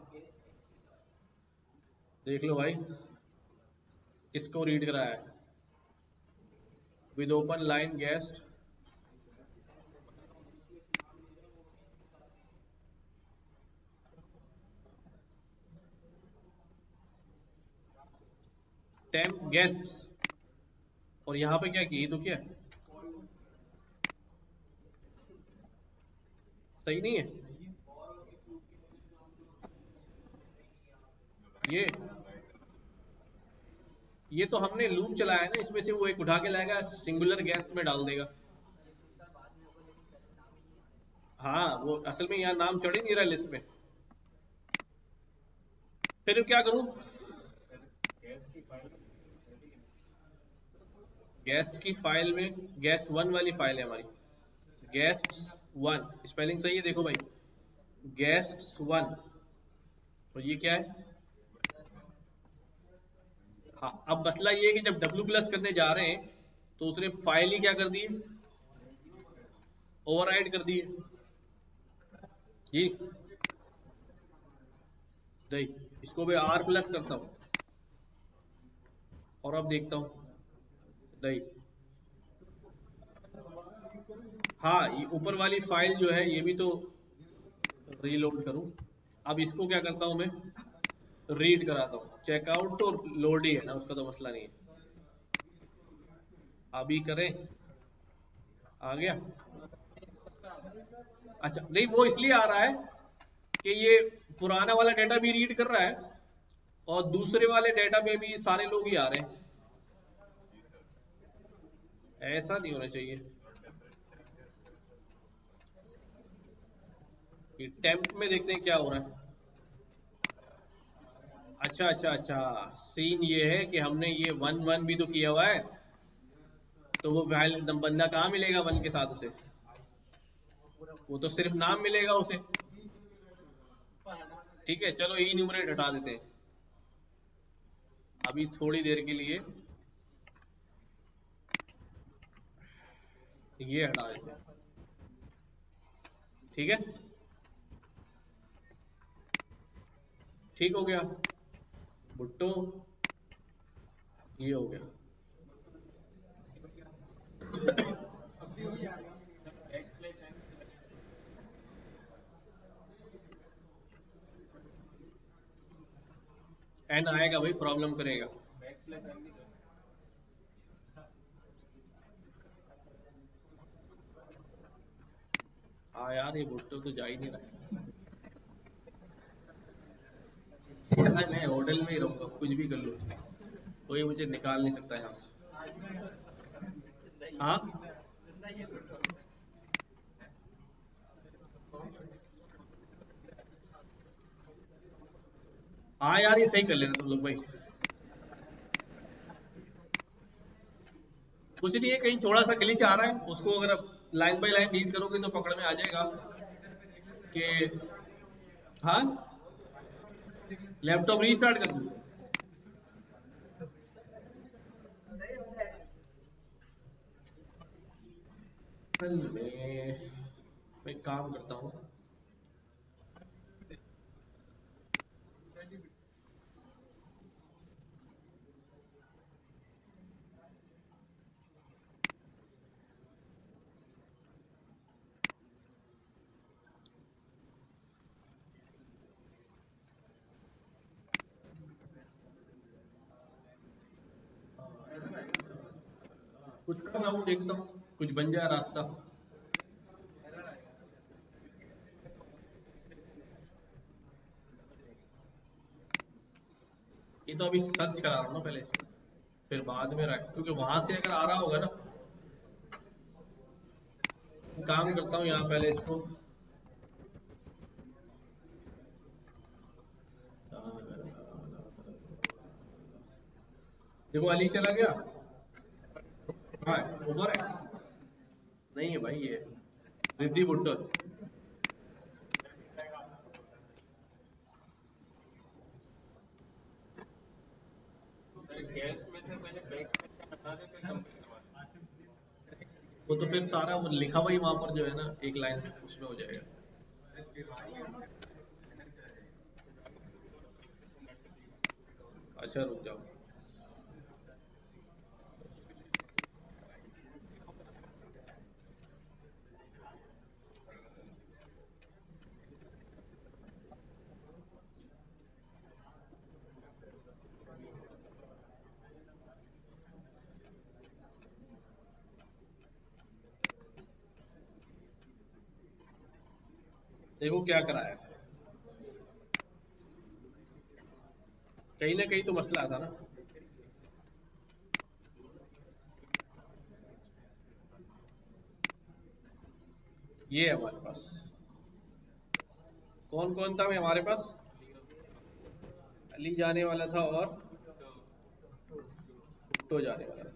S1: देख लो भाई, किसको रीड कराया है, with open line guest, temp guest, और यहाँ पे क्या किए तो क्या है? सही नहीं है ये तो हमने लूप चलाया है ना, इसमें से वो एक उठा के लाएगा सिंगुलर गेस्ट में डाल देगा। हाँ वो असल में यहाँ नाम चढ़ ही नहीं रहा लिस्ट में, फिर क्या करूं, गेस्ट की फाइल में गेस्ट 1 वाली फाइल है हमारी, गेस्ट 1 स्पेलिंग सही है देखो भाई, गेस्ट 1, तो ये क्या है। हाँ अब मसला ये है कि जब W प्लस करने जा रहे हैं तो उसने फाइल ही क्या कर दी है, ओवरराइड कर दी है जी। नहीं इसको मैं R प्लस करता हूँ, और अब देखता हूँ नहीं। हाँ, ये ऊपर वाली फाइल जो है ये भी तो रीलोड करूँ। अब इसको क्या करता हूँ मैं, रीड कराता हूँ। चेकआउट तो लोड ही है ना, उसका तो मसला नहीं है। अभी करें, आ गया। अच्छा नहीं, वो इसलिए आ रहा है कि ये पुराना वाला डेटा भी रीड कर रहा है और दूसरे वाले डेटा में भी सारे लोग ही आ रहे हैं। ऐसा नहीं होना चाहिए। ये टेम्प में देखते हैं क्या हो रहा है। अच्छा अच्छा अच्छा, सीन ये है कि हमने ये 1 1 भी तो किया हुआ है, तो वो बंदा कहाँ मिलेगा 1 के साथ उसे, वो तो सिर्फ नाम मिलेगा उसे। ठीक है, चलो ई न्यूमरेट हटा देते हैं अभी थोड़ी देर के लिए, ये हटा देते हैं। ठीक है, ठीक हो गया भुट्टो, ये हो गया।
S2: बैक स्लैश एन
S1: एन आएगा भाई, प्रॉब्लम करेगा।
S2: बैक स्लैश एन भी कर।
S1: हाँ यार, ये भुट्टो तो जा ही नहीं रहा है यार, मैं होटल में ही रहूंगा, कुछ भी कर लो, कोई मुझे निकाल नहीं सकता यहाँ से। हाँ हाँ यार, ये सही कर लेना तुम लोग भाई। कुछ नहीं है, कहीं थोड़ा सा ग्लिच आ रहा है, उसको अगर आप लाइन बाय लाइन रीड करोगे तो पकड़ में आ जाएगा कि हाँ, लैपटॉप रीस्टार्ट कर दूँ। मैं एक काम करता हूँ। कुछ कर रहा हूँ, देखता हूँ कुछ बन जाए रास्ता। ये तो अभी सर्च करा रहा हूँ ना पहले इसको, फिर बाद में रख, क्योंकि वहां से अगर आ रहा होगा ना, काम करता हूँ यहाँ पहले इसको। देखो अली चला गया। हाँ, ऊपर है। नहीं है भाई, ये रिद्धि भुट्टो।
S2: सर गैस में से पहले बैक स्लैश एन हटा दे फिर कंपेयर करवा दे।
S1: वो तो फिर सारा वो लिखा हुआ ही वहां पर जो है ना, एक लाइन में उसमें हो जाएगा। अच्छा रुक जाओ। देखो क्या कराया, कहीं ना कहीं तो मसला था ना। ये है हमारे पास, कौन कौन था मैं हमारे पास, अली जाने वाला था और भुट्टो जाने वाला था।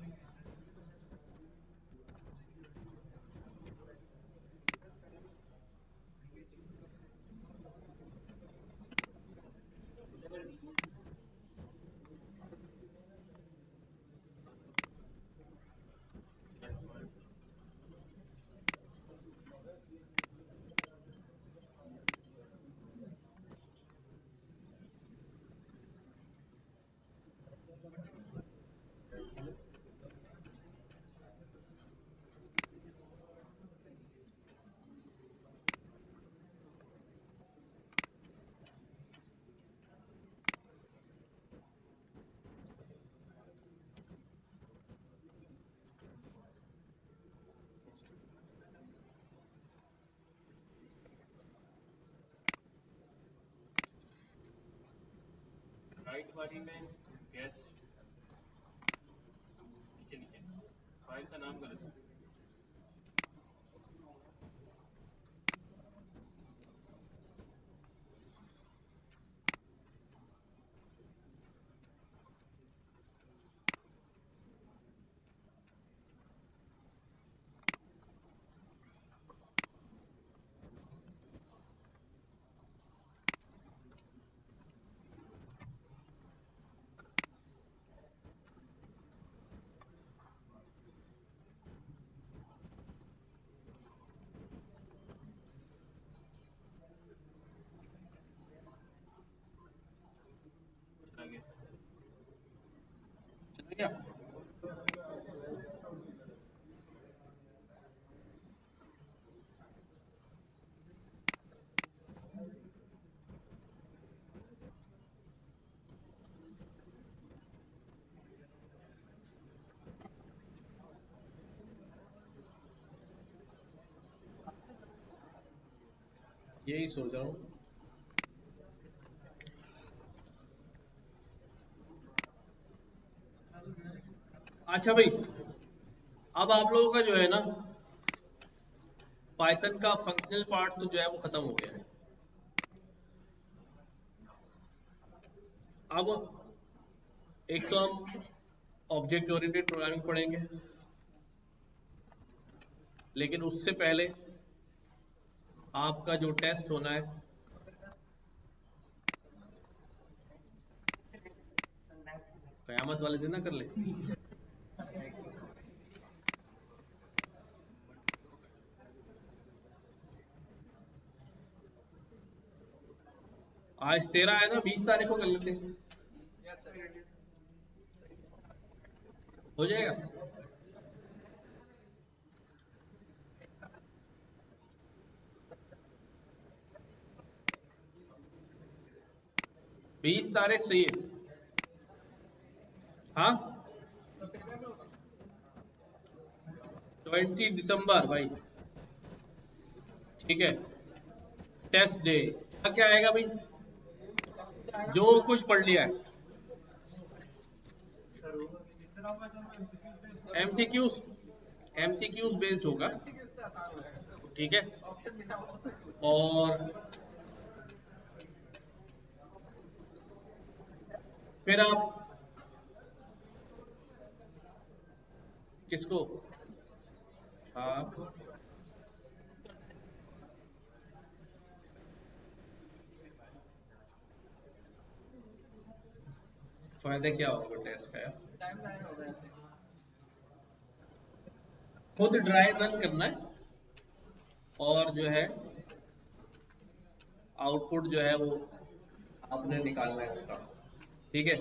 S2: राइट बारी में गैस नीचे नीचे फाइल का नाम गलत है। आगे
S1: चल गया? यही सोच रहा हूँ। अच्छा भाई, अब आप लोगों का जो है ना पाइथन का फंक्शनल पार्ट तो जो है वो खत्म हो गया है। अब एक तो हम ऑब्जेक्ट ओरिएंटेड प्रोग्रामिंग पढ़ेंगे, लेकिन उससे पहले आपका जो टेस्ट होना है कयामत वाले दिन ना कर ले। आज 13 है ना, 20 तारीख को कर लेते हैं, हो जाएगा। बीस तारीख सही है। हाँ, 20 दिसंबर भाई, ठीक है। टेस्ट डे क्या क्या आएगा भाई? जो कुछ पढ़ लिया है, एमसीक्यूज, एमसीक्यूज बेस्ड होगा, ठीक है। और फिर आप किसको, हाँ, फायदा क्या होगा टेस्ट का यार? खुद ड्राई रन करना है और जो है आउटपुट जो है वो आपने निकालना है उसका, ठीक है।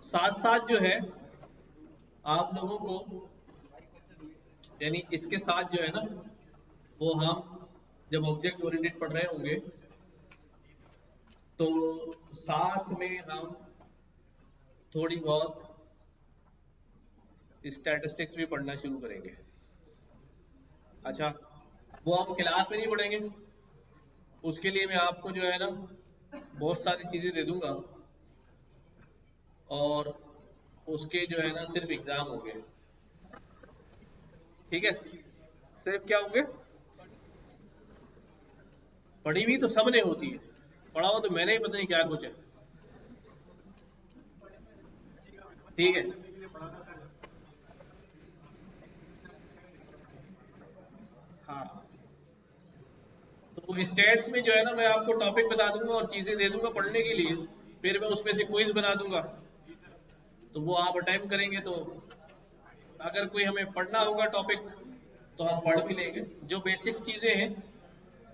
S1: साथ साथ जो है आप लोगों को, यानी इसके साथ जो है ना वो हम जब ऑब्जेक्ट ओरिएंटेड पढ़ रहे होंगे तो साथ में हम थोड़ी बहुत स्टैटिस्टिक्स भी पढ़ना शुरू करेंगे। अच्छा, वो हम क्लास में नहीं पढ़ेंगे, उसके लिए मैं आपको जो है ना बहुत सारी चीज़ें दे दूंगा और उसके जो है ना सिर्फ एग्जाम होंगे, ठीक है। सिर्फ क्या होंगे? पढ़ी हुई तो सबने होती है, पढ़ा हो तो मैंने ही पता नहीं क्या कुछ है, ठीक है। हाँ, तो स्टेट्स में जो है ना मैं आपको टॉपिक बता दूंगा और चीज़ें दे दूंगा पढ़ने के लिए, फिर मैं उसमें से क्विज बना दूंगा, तो वो आप अटेम्प्ट करेंगे। तो अगर कोई हमें पढ़ना होगा टॉपिक तो हम पढ़ भी लेंगे, जो बेसिक्स चीज़ें हैं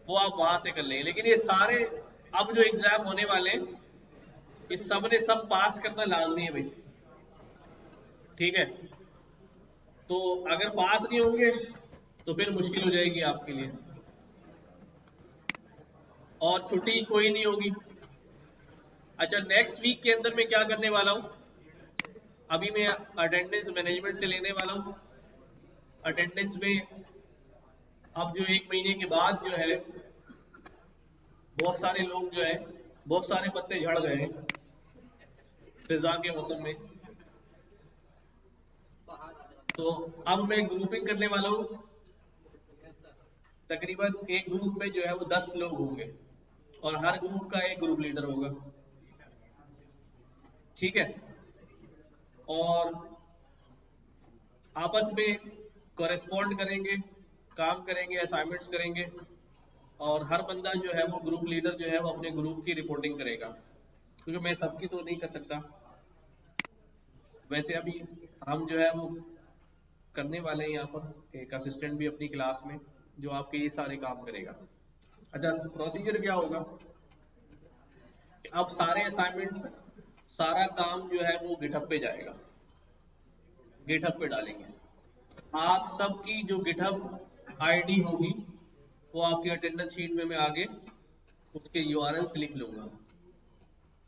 S1: वो आप वहां से कर लेंगे। लेकिन ये सारे अब जो एग्जाम होने वाले हैं ये सब ने सब पास करना लाजमी है भाई, ठीक है। तो अगर पास नहीं होंगे तो फिर मुश्किल हो जाएगी आपके लिए, और छुट्टी कोई नहीं होगी। अच्छा, नेक्स्ट वीक के अंदर मैं क्या करने वाला हूँ, अभी मैं अटेंडेंस मैनेजमेंट से लेने वाला हूँ। अटेंडेंस में अब जो एक महीने के बाद जो है बहुत सारे लोग जो है, बहुत सारे पत्ते झड़ गए हैं फिजा के मौसम में। तो अब मैं ग्रुपिंग करने वाला हूँ। तकरीबन एक ग्रुप में जो है वो 10 लोग होंगे और हर ग्रुप का एक ग्रुप लीडर होगा, ठीक है। और आपस में कॉरेस्पॉन्ड करेंगे, काम करेंगे, असाइनमेंट्स करेंगे, और हर बंदा जो है वो ग्रुप लीडर जो है वो अपने ग्रुप की रिपोर्टिंग करेगा, क्योंकि मैं सबकी तो नहीं कर सकता। वैसे अभी हम जो है वो करने वाले हैं यहाँ पर एक असिस्टेंट भी अपनी क्लास में, जो आपके ये सारे काम करेगा। अच्छा, प्रोसीजर क्या होगा कि अब सारे असाइनमेंट, सारा काम जो है वो गिटहब पे जाएगा, गिटहब पे डालेंगे। आप सबकी जो गिटहब आईडी होगी वो आपकी अटेंडेंस शीट में मैं आगे उसके यूआरएल्स लिख लूंगा।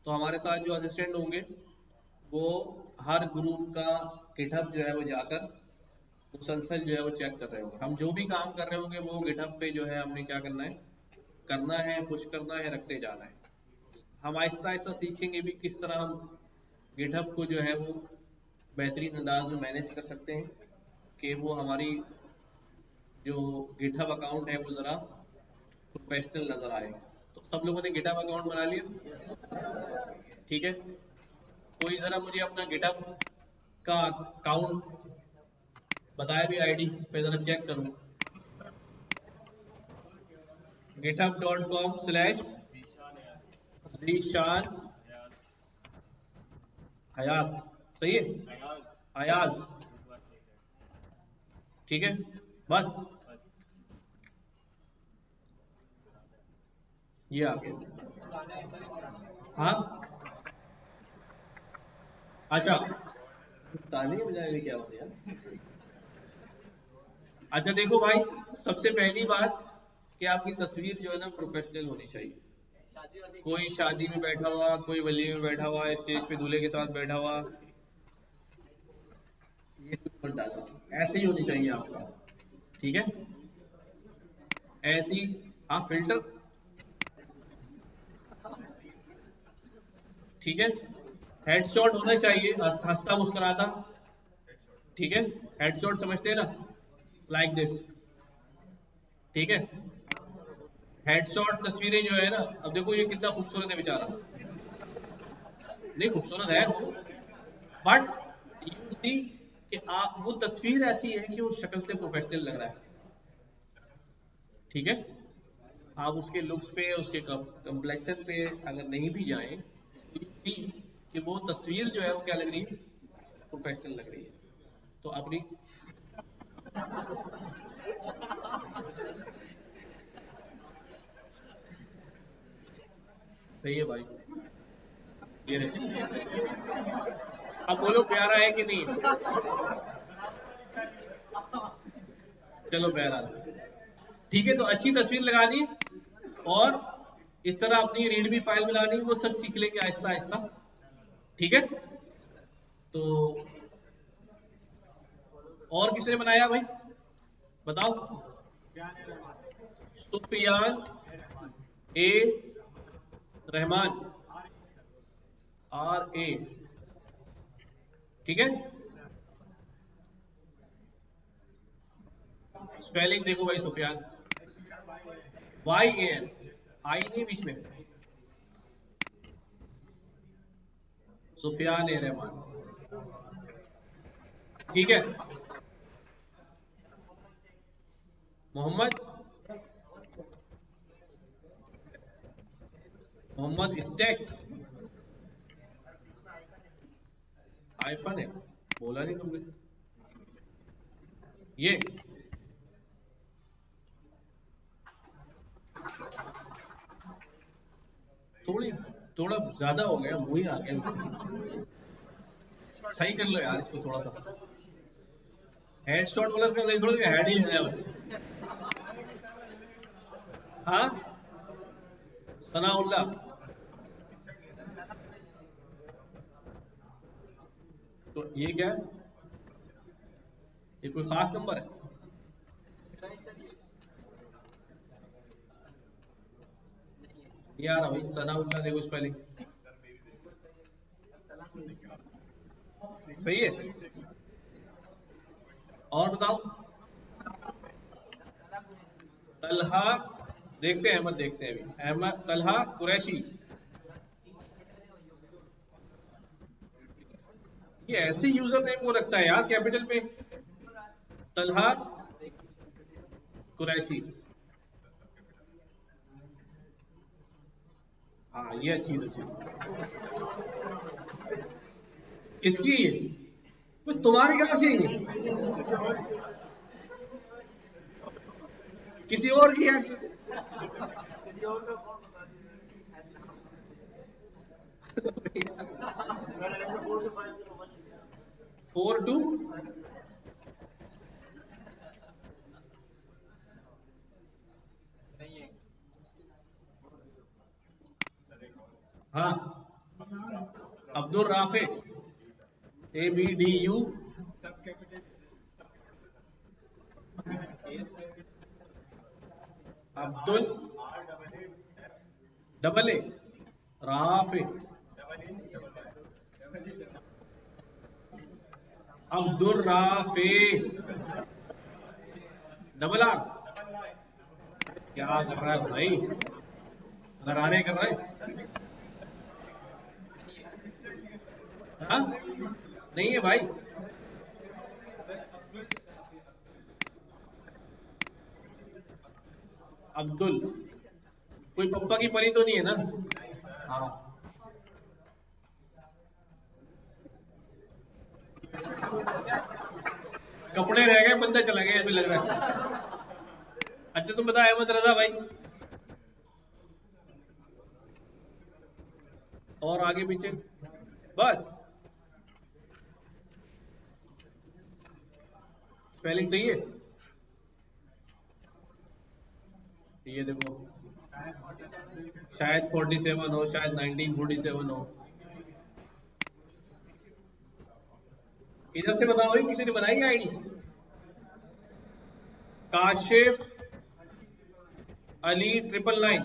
S1: तो हमारे साथ जो असिस्टेंट होंगे वो हर ग्रुप का गिटहब जो है वो जाकर मुसलसल जो है वो चेक कर रहे होंगे। हम जो भी काम कर रहे होंगे वो गिटहब पे जो है हमने क्या करना है, पुश करना है, रखते जाना है। हम आहिस्ता आहिस्ता सीखेंगे भी किस तरह हम गिटहब को जो है वो बेहतरीन अंदाज में मैनेज कर सकते हैं कि वो हमारी जो गिटहब अकाउंट है वो ज़रा प्रोफेशनल नज़र आए। तो सब लोगों ने गिटहब अकाउंट बना लिया, ठीक है। कोई ज़रा मुझे अपना गिटहब का अकाउंट बताए भी, आईडी पे ज़रा चेक करूँ। github.com/ज़ीशान हयात, सही है, अयाज, ठीक है। बस ये आ गया। हाँ, अच्छा, ताली बजाने क्या होती है? अच्छा देखो भाई, सबसे पहली बात कि आपकी तस्वीर जो है ना प्रोफेशनल होनी चाहिए। कोई शादी में बैठा हुआ, कोई वली में बैठा हुआ, स्टेज पे दूल्हे के साथ बैठा हुआ, ये कुछ मत डालो, ऐसे ही होनी चाहिए आपका, ठीक है। ऐसी, हाँ फिल्टर, ठीक है। हेडशॉट होना चाहिए, हंसता मुस्कुराता, ठीक है। हेडशॉट समझते हैं ना, लाइक दिस, ठीक है। हेडशॉट तस्वीरें जो है ना, अब देखो ये कितना खूबसूरत है बेचारा, नहीं खूबसूरत है वो, बट यू सी कि आप वो तस्वीर ऐसी है कि वो शक्ल से प्रोफेशनल लग रहा है, ठीक है। आप उसके लुक्स पे, उसके कंप्लेक्शन पे अगर नहीं भी जाएं, यू सी कि वो तस्वीर जो है वो क्या लग रही है, प्रोफेशनल लग रही है। तो अपनी सही है भाई, ये रहे। अब बोलो प्यारा है कि नहीं? चलो बहरहाल, ठीक है। तो अच्छी तस्वीर लगानी और इस तरह अपनी रीडमी फाइल बनानी, वो सब सीख लेंगे आहिस्ता आहिस्ता, ठीक है। तो और किसने बनाया भाई, बताओ। सुफियान ए रहमान, RA, ठीक है। स्पेलिंग देखो भाई, सुफियान YAN, आई नहीं बीच में, सुफियान ए रहमान, ठीक है। मोहम्मद, मोहम्मद स्टेक, आईफन है, बोला नहीं तुमने ये, थोड़ी, थोड़ा ज्यादा हो गया, मुंह ही आ गया, सही कर लो यार इसको थोड़ा सा। हेड शॉट बोला था, थोड़ा सा हेड ही है बस। हाँ, सनाउल्लाह, तो ये क्या है, ये कोई खास नंबर है? ये आ रहा भाई, सनाउल्लाह देखो स्पेलिंग सही है। और बताओ, तलहा, देखते हैं, अहमद देखते हैं अभी, अहमद तलहा कुरैशी। ये ऐसे यूजर नेम को रखता है यार कैपिटल पे, तलहा कुरैशी। हाँ ये अच्छी है, किसकी है ये? तो तुम्हारी कहाँ से है? किसी और की है? 42 हाँ, Abdul Rafe, ABDU, Abdul double A Rafe, Abdul Rafe double R. क्या कर रहा है भाई, गरारे कर रहा है? हाँ नहीं है भाई। अब्दुल, कोई पप्पा की परी तो नहीं है ना? हाँ, कपड़े रह गए, बंदा चला गया अभी लग रहा है। अच्छा तुम बता अहमद रजा भाई, और आगे पीछे बस। स्पेलिंग सही है, ये देखो, शायद 47 हो, शायद 1947 हो। इधर से बताओ भाई, किसी ने बनाई आईडी? काशिफ अली 999।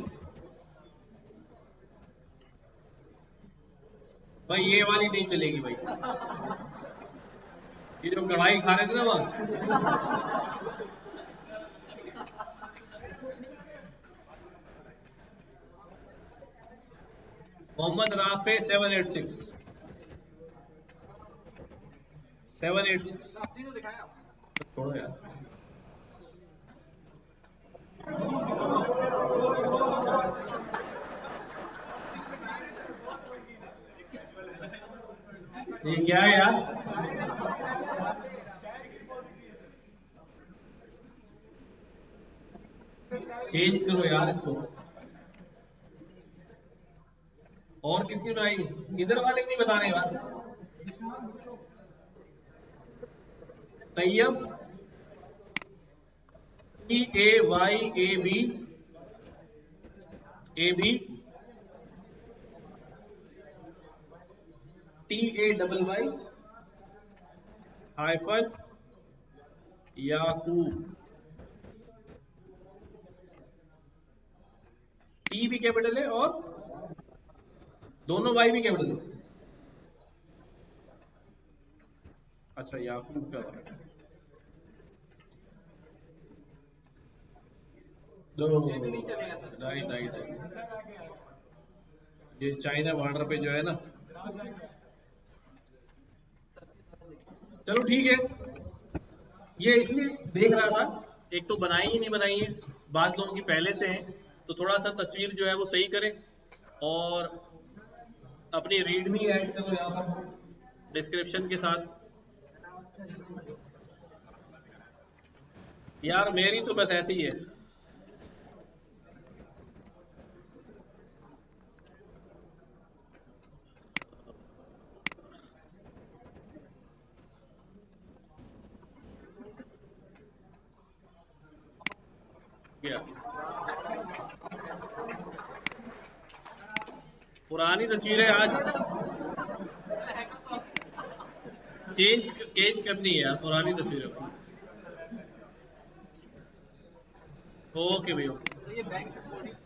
S1: भाई ये वाली नहीं चलेगी भाई, ये जो कढ़ाई खा रहे थे ना वहां। मोहम्मद राफे 786 786। छोड़ो यार, ये क्या है यार? चेंज करो यार इसको। और किसकी बनाई? इधर वाले नहीं बता रहे यार। तैयब TAYAB TAYY हाइफन याकूब। टी भी कैपिटल है और दोनों वाई भी कैपिटल है। अच्छा याकूब का दो, राइट राइट राइट। ये चाइना बॉर्डर पे जो है ना, चलो ठीक है। ये इसलिए देख रहा था, एक तो बनाई ही नहीं बनाई है, बात लोगों की पहले से है, तो थोड़ा सा तस्वीर जो है वो सही करें, और अपनी रीडमी ऐड करो यहाँ पर डिस्क्रिप्शन के साथ। यार मेरी तो बस ऐसी ही है। क्या पुरानी तस्वीरें आज चेंज करनी है यार, पुरानी तस्वीरें। ओके भैया।